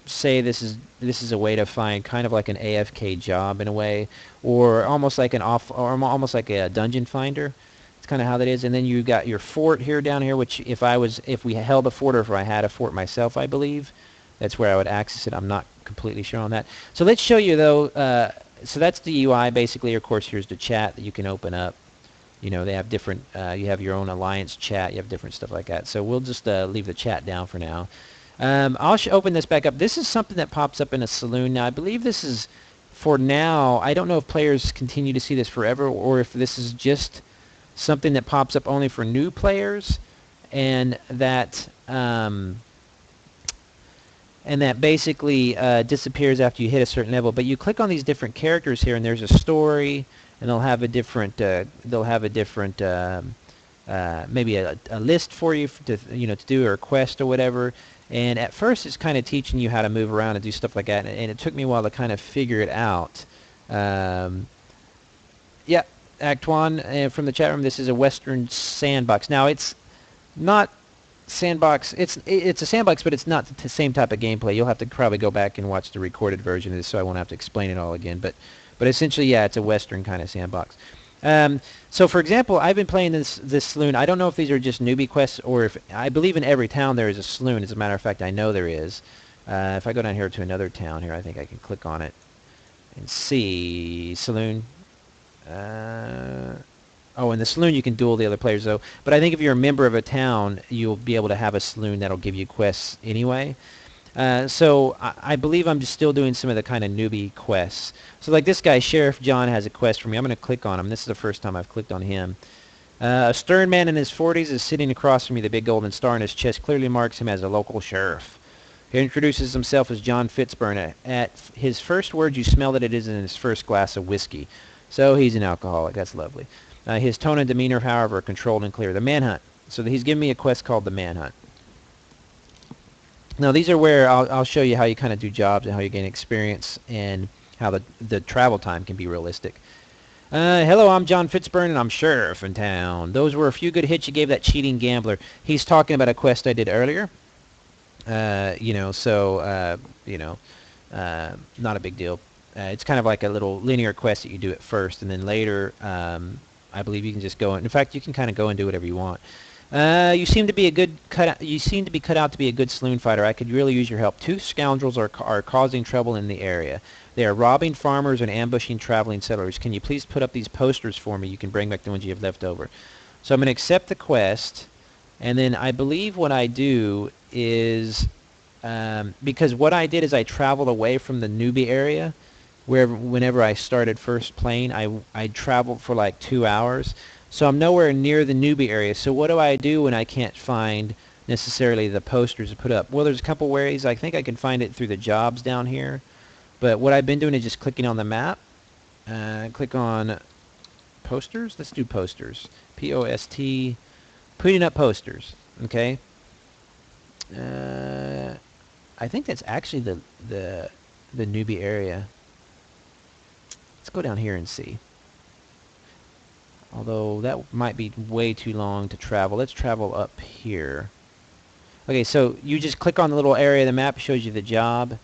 say this is a way to find kind of like an AFK job in a way, or almost like almost like a dungeon finder. It's kind of how that is. And then you got your fort here down here, which if we held a fort, or if I had a fort myself, I believe that's where I would access it. I'm not completely sure on that. So let's show you though. So that's the UI basically. Of course, here's the chat that you can open up. They have different, you have your own alliance chat, you have different stuff like that. So we'll just leave the chat down for now. I'll open this back up. This is something that pops up in a saloon. Now, I believe this is, for now, I don't know if players continue to see this forever, or if this is just something that pops up only for new players, and that basically disappears after you hit a certain level. But you click on these different characters here, and there's a story, and they'll have a different maybe a list for you to do, or a quest or whatever. And at first it's kind of teaching you how to move around and do stuff like that, and it took me a while to kind of figure it out. Yeah, Actuan from the chat room, this is a Western sandbox. Now it's not sandbox, it's a sandbox, but it's not the same type of gameplay. You'll have to probably go back and watch the recorded version of this, so I won't have to explain it all again. But essentially, yeah, it's a Western kind of sandbox. So, for example, I've been playing this saloon. I don't know if these are just newbie quests, or if, I believe in every town there is a saloon. As a matter of fact, I know there is. If I go down here to another town here, I think I can click on it and see saloon. Oh, in the saloon you can duel the other players, though. But I think if you're a member of a town, you'll be able to have a saloon that'll give you quests anyway. So I believe I'm just still doing some of the kind of newbie quests. So like this guy, Sheriff John, has a quest for me. I'm going to click on him. This is the first time I've clicked on him. A stern man in his 40s is sitting across from me. The big golden star on his chest clearly marks him as a local sheriff. He introduces himself as John Fitzburn. At his first words, you smell that it is in his first glass of whiskey. So he's an alcoholic. That's lovely. His tone and demeanor, however, are controlled and clear. The Manhunt. So he's giving me a quest called the Manhunt. Now these are where I'll show you how you kind of do jobs and how you gain experience, and how the travel time can be realistic. Hello, I'm John Fitzburn, and I'm sheriff in town. Those were a few good hits you gave that cheating gambler. He's talking about a quest I did earlier. Not a big deal. It's kind of like a little linear quest that you do at first, and then later, I believe you can just go. In fact, you can kind of go and do whatever you want. You seem to be a good cut. You seem to be cut out to be a good saloon fighter. I could really use your help. Two scoundrels are causing trouble in the area. They are robbing farmers and ambushing traveling settlers. Can you please put up these posters for me? You can bring back the ones you have left over. So I'm going to accept the quest, and then I believe what I do is, because what I did is I traveled away from the newbie area, whenever I started first playing, I traveled for like 2 hours. So I'm nowhere near the newbie area. So what do I do when I can't find necessarily the posters to put up? Well, there's a couple ways. I think I can find it through the jobs down here. But what I've been doing is just clicking on the map. Click on posters. Let's do posters. P-O-S-T. Putting up posters. Okay. I think that's actually the newbie area. Let's go down here and see. Although that might be way too long to travel. Let's travel up here. Okay, so you just click on the little area of the map, shows you the job.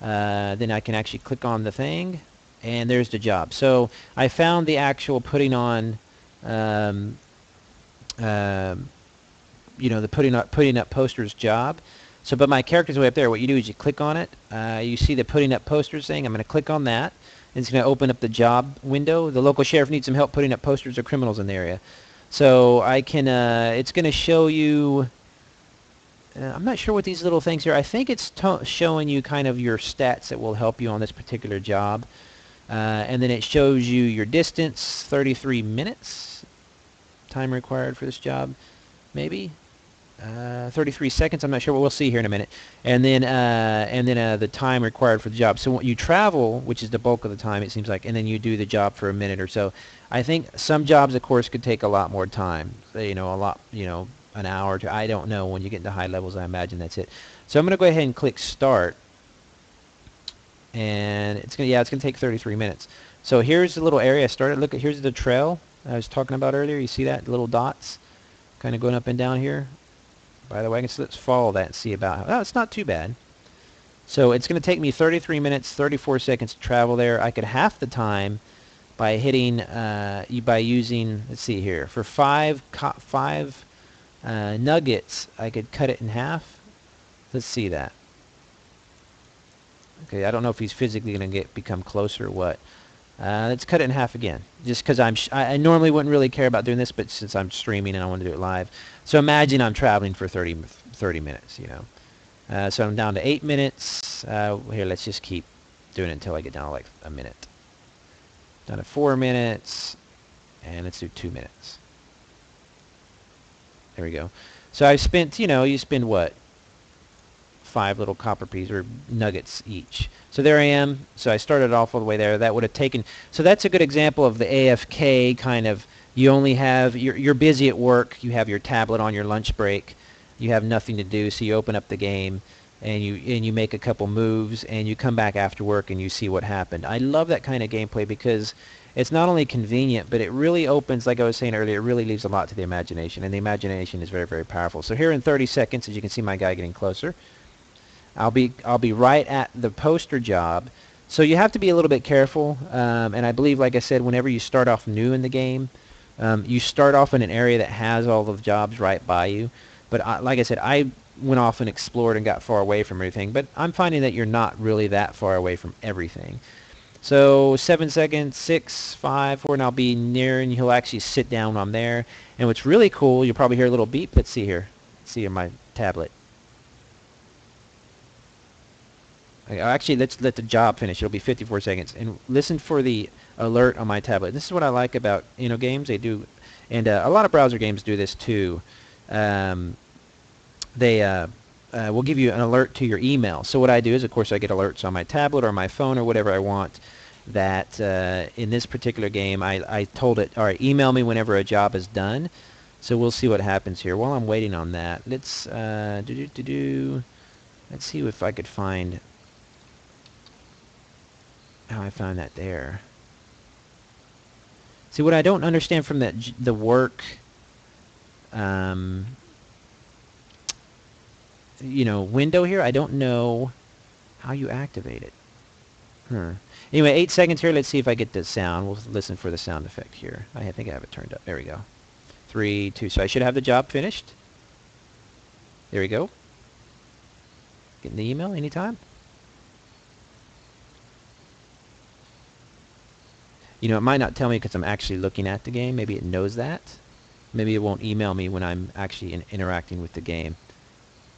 Then I can actually click on the thing, and there's the job. So I found the actual putting on, the putting up posters job. So, but my character's way up there. What you do is you click on it. You see the putting up posters thing. I'm going to click on that. And it's going to open up the job window. The local sheriff needs some help putting up posters of criminals in the area. So I can. It's going to show you. I'm not sure what these little things are. I think it's showing you kind of your stats that will help you on this particular job. And then it shows you your distance, 33 minutes. Time required for this job, maybe. 33 seconds. I'm not sure, but we'll see here in a minute. And then the time required for the job. So when you travel, which is the bulk of the time, it seems like, and then you do the job for a minute or so. I think some jobs, of course, could take a lot more time. A lot, an hour or two. I don't know. When you get into high levels, I imagine that's it. So I'm going to go ahead and click start. And it's gonna take 33 minutes. So here's the little area I started. Look, here's the trail I was talking about earlier. You see that little dots, kind of going up and down here by the wagon. So let's follow that and see about how. Oh, it's not too bad. So it's going to take me 33 minutes, 34 seconds to travel there. I could half the time by hitting, by using. Let's see here. For five nuggets, I could cut it in half. Let's see that. Okay, I don't know if he's physically going to become closer or what. Let's cut it in half again, just because I normally wouldn't really care about doing this, but since I'm streaming and I want to do it live. So imagine I'm traveling for 30 minutes, So I'm down to 8 minutes. Here, let's just keep doing it until I get down to like a minute. Down to 4 minutes, and let's do 2 minutes. There we go. So I've spent, you spend what? 5 little copper pieces or nuggets each. So there I am. So I started off all the way there. That would have taken. So that's a good example of the AFK kind of. You only have you're busy at work. You have your tablet on your lunch break. You have nothing to do, so you open up the game and you make a couple moves and you come back after work and you see what happened. I love that kind of gameplay because it's not only convenient, but it really opens, like I was saying earlier, it really leaves a lot to the imagination, and the imagination is very, very powerful. So here in 30 seconds, as you can see my guy getting closer. I'll be right at the poster job. So you have to be a little bit careful, and I believe, like I said, whenever you start off new in the game, you start off in an area that has all the jobs right by you. But like I said, I went off and explored and got far away from everything, but I'm finding that you're not really that far away from everything. So 7 seconds, 6, 5, 4, and I'll be near, and he'll actually sit down when I'm there. And what's really cool, you'll probably hear a little beep. Let's see here. Let's see on my tablet. Actually, let's let the job finish. It'll be 54 seconds. And listen for the alert on my tablet. This is what I like about Innogames. They do, and a lot of browser games do this too. They will give you an alert to your email. So what I do is, of course, I get alerts on my tablet or my phone or whatever I want. That in this particular game, I told it, all right, email me whenever a job is done. So we'll see what happens here. While I'm waiting on that, let's let's see if I could find. How I found that there. See, what I don't understand from the work, window here, I don't know how you activate it. Huh. Anyway, 8 seconds here. Let's see if I get the sound. We'll listen for the sound effect here. I think I have it turned up. There we go. 3, 2. So I should have the job finished. There we go. Getting the email anytime. You know, it might not tell me because I'm actually looking at the game. Maybe it knows that. Maybe it won't email me when I'm actually interacting with the game.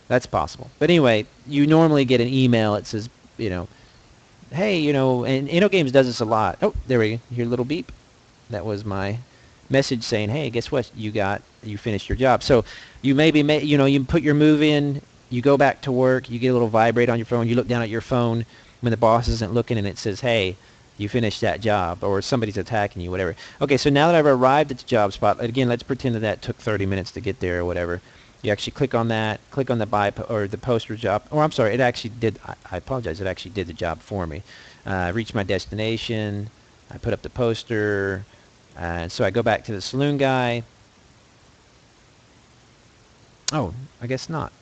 That's possible. But anyway, you normally get an email. It says, you know, hey, you know, and Innogames does this a lot. Oh, there we go. Hear a little beep. That was my message saying, hey, guess what? You finished your job. So you maybe, you know, you put your move in, you go back to work, you get a little vibrate on your phone, you look down at your phone when the boss isn't looking and it says, hey, you finished that job, or somebody's attacking you, whatever. Okay, so now that I've arrived at the job spot, again, let's pretend that took 30 minutes to get there or whatever. You actually click on that, click on the or the poster job. Or I'm sorry, it actually did, I apologize, it actually did the job for me. I reached my destination, I put up the poster, and so I go back to the saloon guy. Oh, I guess not.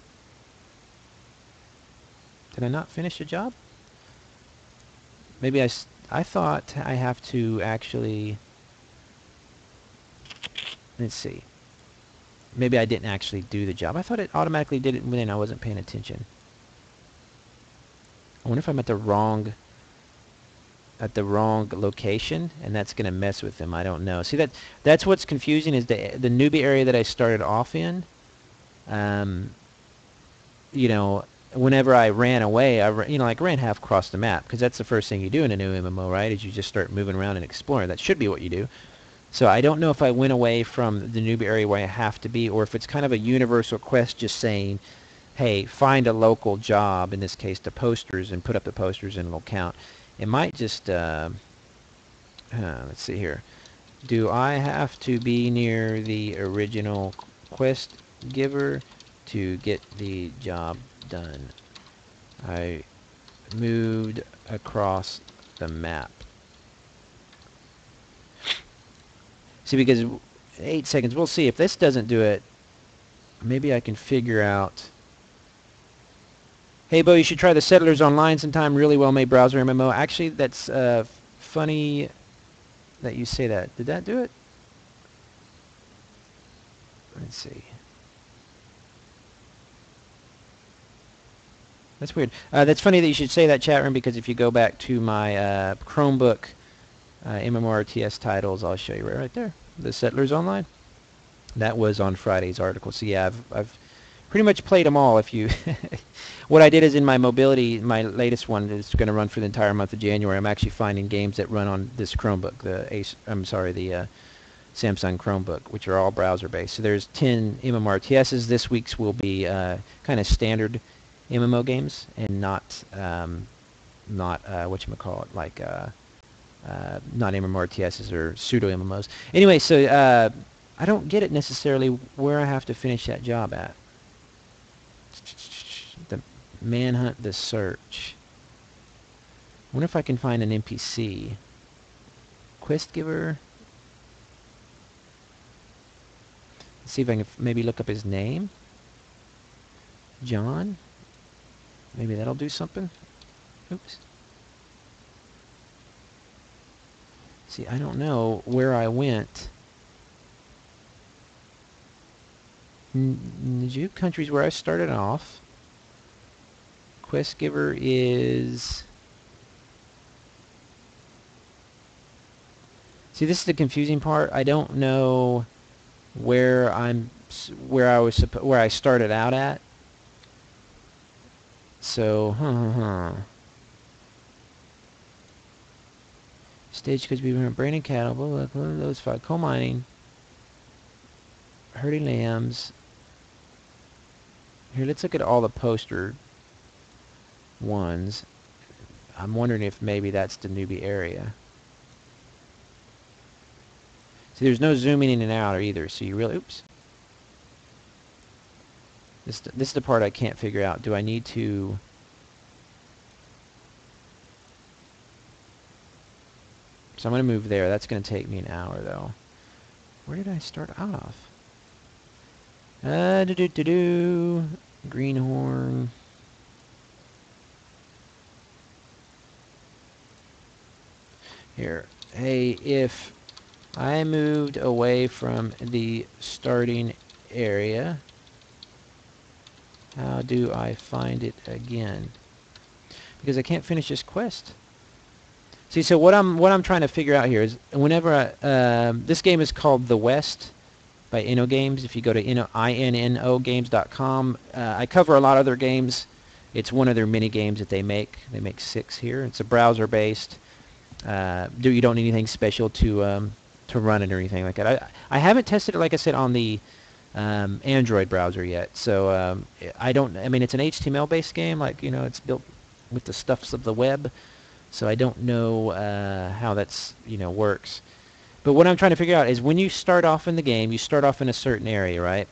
Did I not finish the job? Maybe I thought I have to actually, let's see. Maybe I didn't actually do the job. I thought it automatically did it when I wasn't paying attention. I wonder if I'm at the wrong location, and that's going to mess with them. I don't know. See, that's what's confusing is the newbie area that I started off in. You know, whenever I ran away, I ran half across the map because that's the first thing you do in a new MMO, right? Is you just start moving around and exploring. That should be what you do. So I don't know if I went away from the newbie area where I have to be, or if it's kind of a universal quest just saying, hey, find a local job, in this case the posters, and put up the posters and it'll count. It might just, let's see here. Do I have to be near the original quest giver to get the job done? I moved across the map. See, because 8 seconds, we'll see. If this doesn't do it, maybe I can figure out. Hey, Bo, you should try the Settlers Online sometime. Really well-made browser MMO. Actually, that's funny that you say that. Did that do it? Let's see. That's weird. That's funny that you should say that, chat room, because if you go back to my Chromebook MMORTS titles, I'll show you right there. The Settlers Online. That was on Friday's article. So yeah, I've pretty much played them all. If you, what I did is in my mobility, my latest one is going to run for the entire month of January. I'm actually finding games that run on this Chromebook, the Samsung Chromebook, which are all browser-based. So there's 10 MMORTSs. This week's will be kind of standard MMO games and not whatchamacallit, like not MMORTSs or pseudo MMOs. Anyway, so I don't get it necessarily where I have to finish that job at. The manhunt, the search. I wonder if I can find an NPC. Quest giver. Let's see if I can maybe look up his name. John. Maybe that'll do something. Oops. See, I don't know where I went. The countries where I started off. Quest giver is... See, this is the confusing part. I don't know where where I started out at. So, Stage could be branding cattle, blah, blah, blah, those five. Coal mining. Herding lambs. Here, let's look at all the poster ones. I'm wondering if maybe that's the newbie area. See, there's no zooming in and out either, so you really... Oops. This is the part I can't figure out. Do I need to... So I'm going to move there. That's going to take me an hour, though. Where did I start off? Greenhorn. Here. Hey, if I moved away from the starting area, how do I find it again? Because I can't finish this quest. See, so what I'm trying to figure out here is whenever this game is called The West by Innogames. If you go to innogames.com, I cover a lot of their games. It's one of their mini games that they make. They make 6 here. It's a browser-based. You don't need anything special to run it or anything like that. I haven't tested it, like I said, on the Android browser yet. So I mean, it's an HTML-based game. Like, you know, it's built with the stuffs of the web. So I don't know how that's, you know, works. But what I'm trying to figure out is when you start off in the game, you start off in a certain area, right?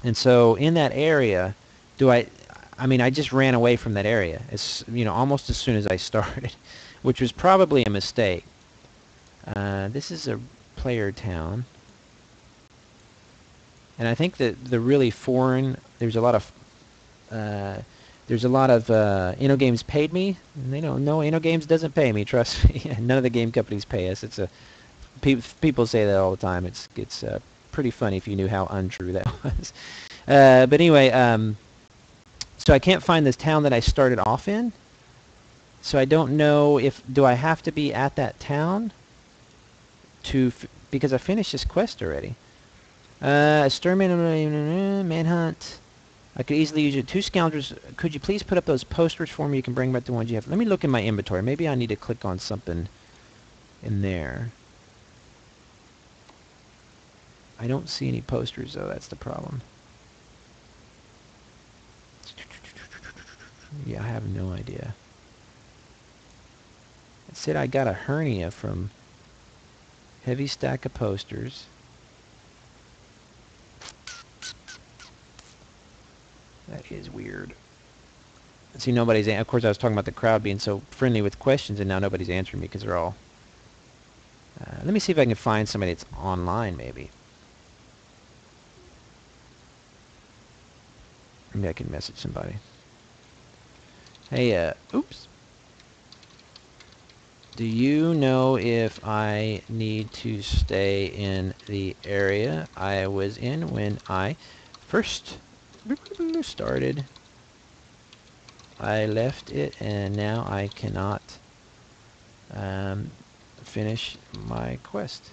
And so in that area, I mean, I just ran away from that area, you know, almost as soon as I started, which was probably a mistake. This is a player town. And I think that the really foreign, there's a lot of Innogames paid me. And they don't know Innogames doesn't pay me. Trust me. None of the game companies pay us. It's a people say that all the time. It's pretty funny if you knew how untrue that was. But anyway, so I can't find this town that I started off in. So I don't know do I have to be at that town because I finished this quest already. Exterminate, manhunt. I could easily use it. 2 scoundrels. Could you please put up those posters for me? You can bring back the ones you have. Let me look in my inventory. Maybe I need to click on something in there. I don't see any posters, though. That's the problem. Yeah, I have no idea. It said I got a hernia from heavy stack of posters. That is weird. See, nobody's... Of course, I was talking about the crowd being so friendly with questions, and now nobody's answering me because they're all... let me see if I can find somebody that's online, maybe. Maybe I can message somebody. Hey, oops. Do you know if I need to stay in the area I was in when I first started? I left it and now I cannot finish my quest.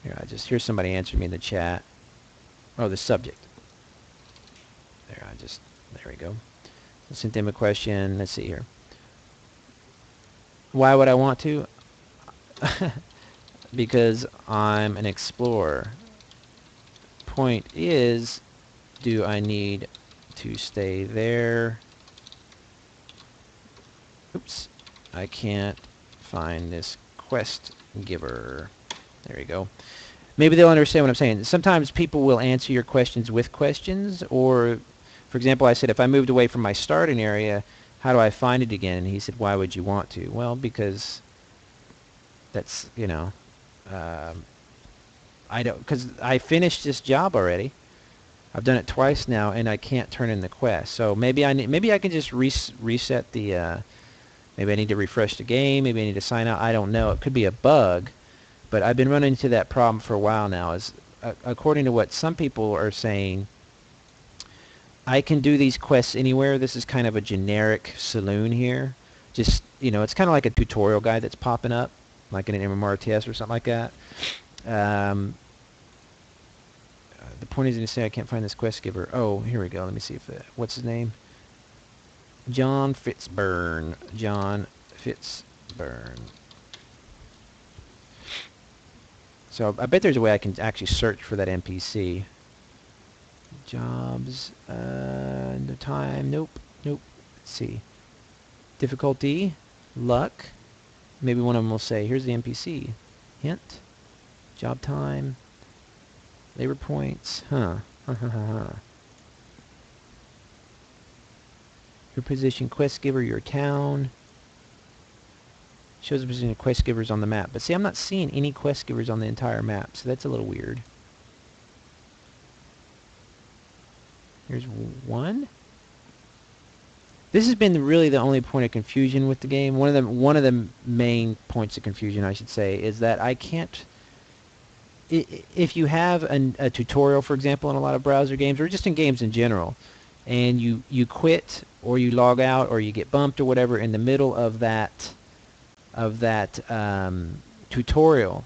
Here, here's somebody answering me in the chat. Oh, the subject. There we go. I sent them a question. Let's see here. Why would I want to? Because I'm an explorer. Point is, do I need to stay there? Oops. I can't find this quest giver. There you go. Maybe they'll understand what I'm saying. Sometimes people will answer your questions with questions, or, for example, I said, if I moved away from my starting area, how do I find it again? And he said, why would you want to? Well, because that's, you know, because I finished this job already. I've done it twice now, and I can't turn in the quest. So maybe I can just reset the, maybe I need to refresh the game, maybe I need to sign out. I don't know. It could be a bug. But I've been running into that problem for a while now. According to what some people are saying, I can do these quests anywhere. This is kind of a generic saloon here. Just, you know, it's kind of like a tutorial guide that's popping up, like in an MMRTS or something like that. The point is to say I can't find this quest giver. Oh, here we go. Let me see if what's his name? John Fitzburn. John Fitzburn. So I bet there's a way I can actually search for that NPC. Jobs, no time, nope. Let's see. Difficulty, luck. Maybe one of them will say, here's the NPC. Hint, job time, labor points, Your position, quest giver, your town. Shows the position of quest givers on the map. But see, I'm not seeing any quest givers on the entire map, so that's a little weird. Here's one. This has been really the only point of confusion with the game. One of the main points of confusion, I should say, is that I can't. If you have a tutorial, for example, in a lot of browser games, or just in games in general, and you quit or you log out or you get bumped or whatever in the middle of that tutorial,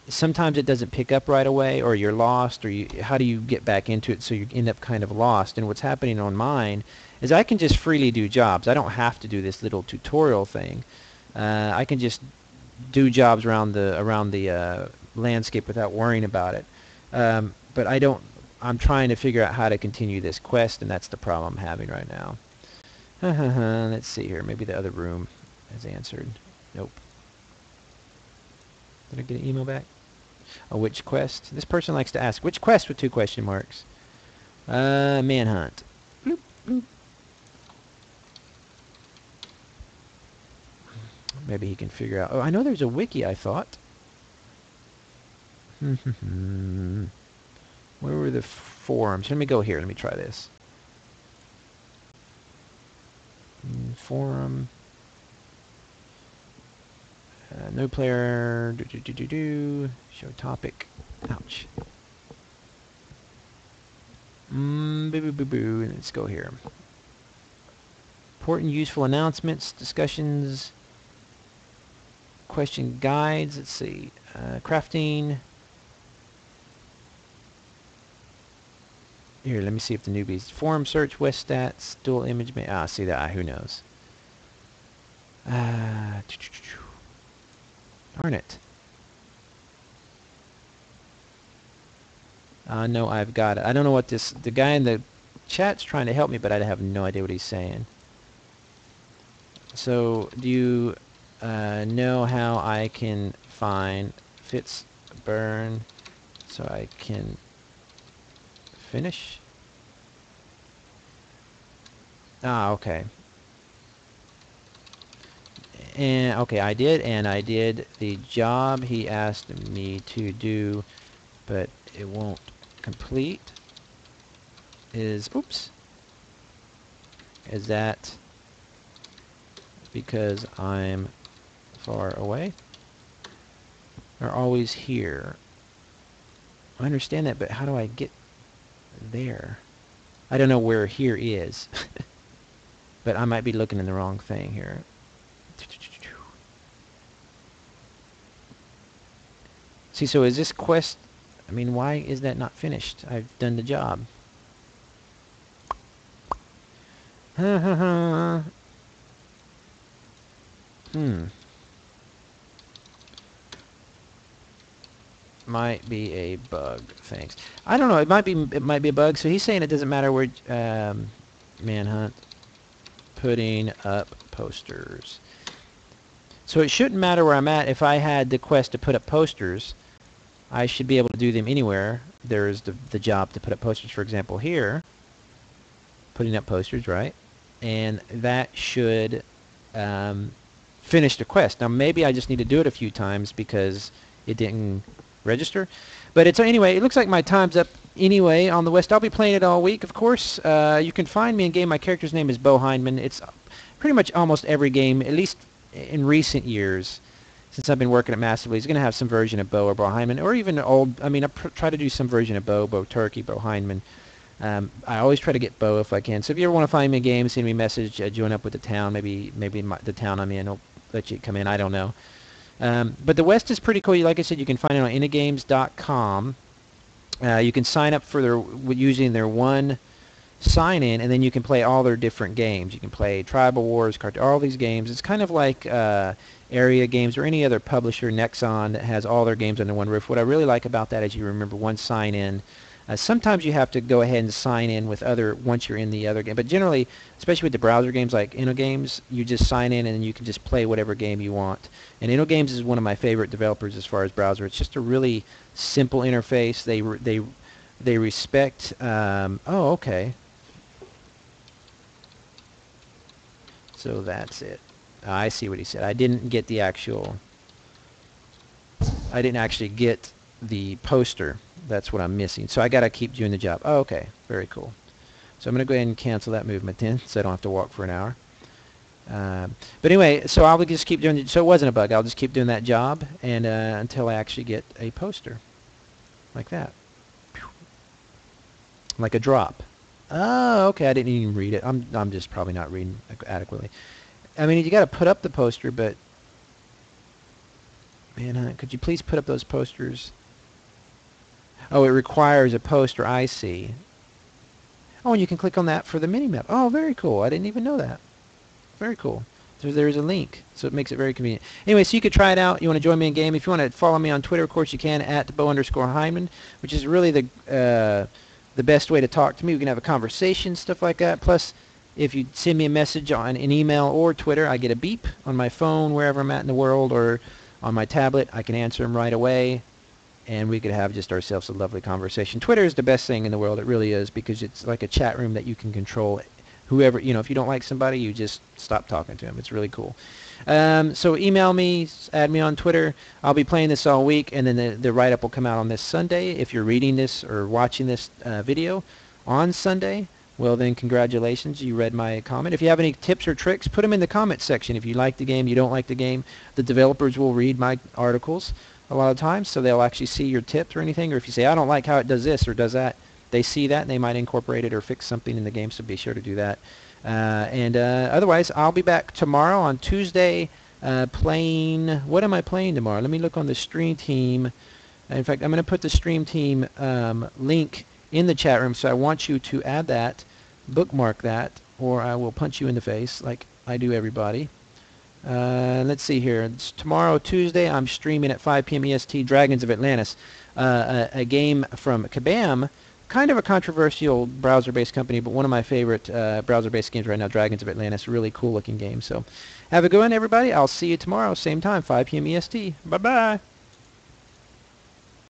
sometimes it doesn't pick up right away, or you're lost, or how do you get back into it, so you end up kind of lost. And what's happening on mine is I can just freely do jobs. I don't have to do this little tutorial thing. I can just do jobs around the landscape without worrying about it. But I'm trying to figure out how to continue this quest, and that's the problem I'm having right now. Let's see here. Maybe the other room has answered. Nope. Did I get an email back? Oh, which quest? This person likes to ask, which quest with 2 question marks? Manhunt. Bloop, bloop. Maybe he can figure out. Oh, I know there's a wiki, I thought. Where were the forums? Let me go here. Let me try this. Forum. No player. Show topic. Ouch. Boo boo boo boo. Let's go here. Important useful announcements, discussions, question guides. Let's see. Crafting. Here, let me see if the newbies. Forum search, West stats, dual image. See that. Who knows? Darn it. No, I've got it. I don't know what this... The guy in the chat's trying to help me, but I have no idea what he's saying. So, do you know how I can find fits burn so I can finish? Okay. And okay, I did the job he asked me to do, but it won't complete. Is that because I'm far away? Or always here? I understand that, but how do I get there? I don't know where here is. But I might be looking in the wrong thing here. See, so is this quest... I mean, why is that not finished? I've done the job. Might be a bug. Thanks. I don't know. It might be a bug. So he's saying it doesn't matter where Manhunt putting up posters. So it shouldn't matter where I'm at. If I had the quest to put up posters, I should be able to do them anywhere. There's the job to put up posters, for example, here. Putting up posters, right? And that should finish the quest. Now, maybe I just need to do it a few times because it didn't register. But it's anyway, it looks like my time's up anyway on the West. I'll be playing it all week, of course. You can find me in game. My character's name is beau-hindman. It's pretty much almost every game, at least in recent years, since I've been working at Massively, is going to have some version of Beau or beau-hindman, or even old. I mean, I try to do some version of Beau Turkey, beau-hindman. I always try to get Beau if I can. So if you ever want to find me a game, send me a message, join up with the town. Maybe the town I'm in will let you come in. I don't know. But the West is pretty cool. Like I said, you can find it on Innogames.com. You can sign up for using their one sign-in, and then you can play all their different games. You can play Tribal Wars, all these games. It's kind of like Area Games or any other publisher, Nexon, that has all their games under one roof. What I really like about that is you remember one sign-in. Sometimes you have to go ahead and sign in with once you're in the other game. But generally, especially with the browser games like Innogames, you just sign in and then you can just play whatever game you want. And Innogames is one of my favorite developers as far as browser. It's just a really simple interface. They respect... oh, okay. So that's it. I see what he said. I didn't get the actual... I didn't actually get the poster. That's what I'm missing. So I got to keep doing the job. Oh, okay. Very cool. So I'm going to go ahead and cancel that movement then, so I don't have to walk for an hour. But anyway, so I'll just keep doing it. So it wasn't a bug. I'll just keep doing that job and until I actually get a poster like that, like a drop. Oh, okay. I didn't even read it. I'm just probably not reading adequately. I mean, you got to put up the poster, but man, could you please put up those posters? Oh, it requires a poster. I see. Oh, and you can click on that for the mini map. Oh, very cool. I didn't even know that. Very cool. So there's a link, so it makes it very convenient. Anyway, so you could try it out. You want to join me in game. If you want to follow me on Twitter, of course you can, at beau_hindman, which is really the best way to talk to me. We can have a conversation, stuff like that. Plus, if you send me a message on an email or Twitter, I get a beep on my phone wherever I'm at in the world, or on my tablet. I can answer them right away, and we could have just ourselves a lovely conversation. Twitter is the best thing in the world. It really is, because it's like a chat room that you can control. Whoever, if you don't like somebody, you just stop talking to them. It's really cool. So email me, add me on Twitter. I'll be playing this all week, and then the write-up will come out on this Sunday. If you're reading this or watching this video on Sunday, well then congratulations, you read my comment. If you have any tips or tricks, put them in the comment section. If you like the game, you don't like the game, the developers will read my articles a lot of times, so they'll actually see your tips or anything. Or if you say, I don't like how it does this or does that, they see that and they might incorporate it or fix something in the game, so be sure to do that. Otherwise, I'll be back tomorrow on Tuesday playing... What am I playing tomorrow? Let me look on the stream team. In fact, I'm going to put the stream team link in the chat room, so I want you to add that, bookmark that, or I will punch you in the face like I do everybody. Let's see here. It's tomorrow, Tuesday, I'm streaming at 5 p.m. EST, Dragons of Atlantis, a game from Kabam, kind of a controversial browser-based company, but one of my favorite browser-based games right now, Dragons of Atlantis. Really cool-looking game. So have a good one, everybody. I'll see you tomorrow, same time, 5 p.m. EST. Bye-bye.